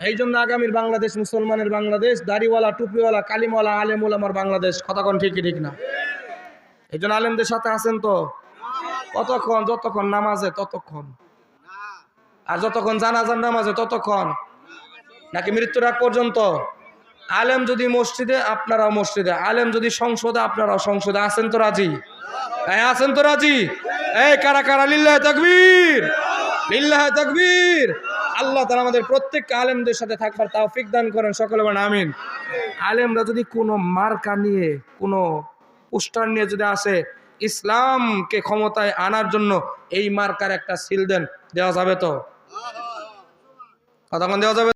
এই জন্য আগামীর বাংলাদেশ মুসলমানের বাংলাদেশ, দাড়িওয়ালা টুপিওয়ালা কালিমওয়ালা আলেম ওলামার বাংলাদেশ, কথা কোন ঠিক কি ঠিক না? এই জন্য আলেমদের সাথে আছেন তো কতক্ষণ? যতক্ষণ নামাজে ততক্ষণ, আর যতক্ষণ জানাজার নামাজে ততক্ষণ, নাকি মৃত্যুর আগ পর্যন্ত? আলেম যদি মসজিদে আপনারাও মসজিদে, আলেম যদি সংসদে আপনারাও সংসদে। আছেন তো রাজি? আছেন তো রাজি? এই কারা কারা লিল্লাহে তাকবীর, লিল্লাহে তাকবীর। আল্লাহ তাআলা আমাদের প্রত্যেককে আলেমদের সাথে থাকবার তৌফিক দান করেন, সকলে বলেন আমিন। আলেমরা যদি কোনো মার্কা নিয়ে, কোনো পোস্টার নিয়ে যদি আসে, ইসলামকে ক্ষমতায় আনার জন্য এই মার্কার একটা সিল দেন, দেওয়া যাবে তো? কথা দেওয়া যাবে?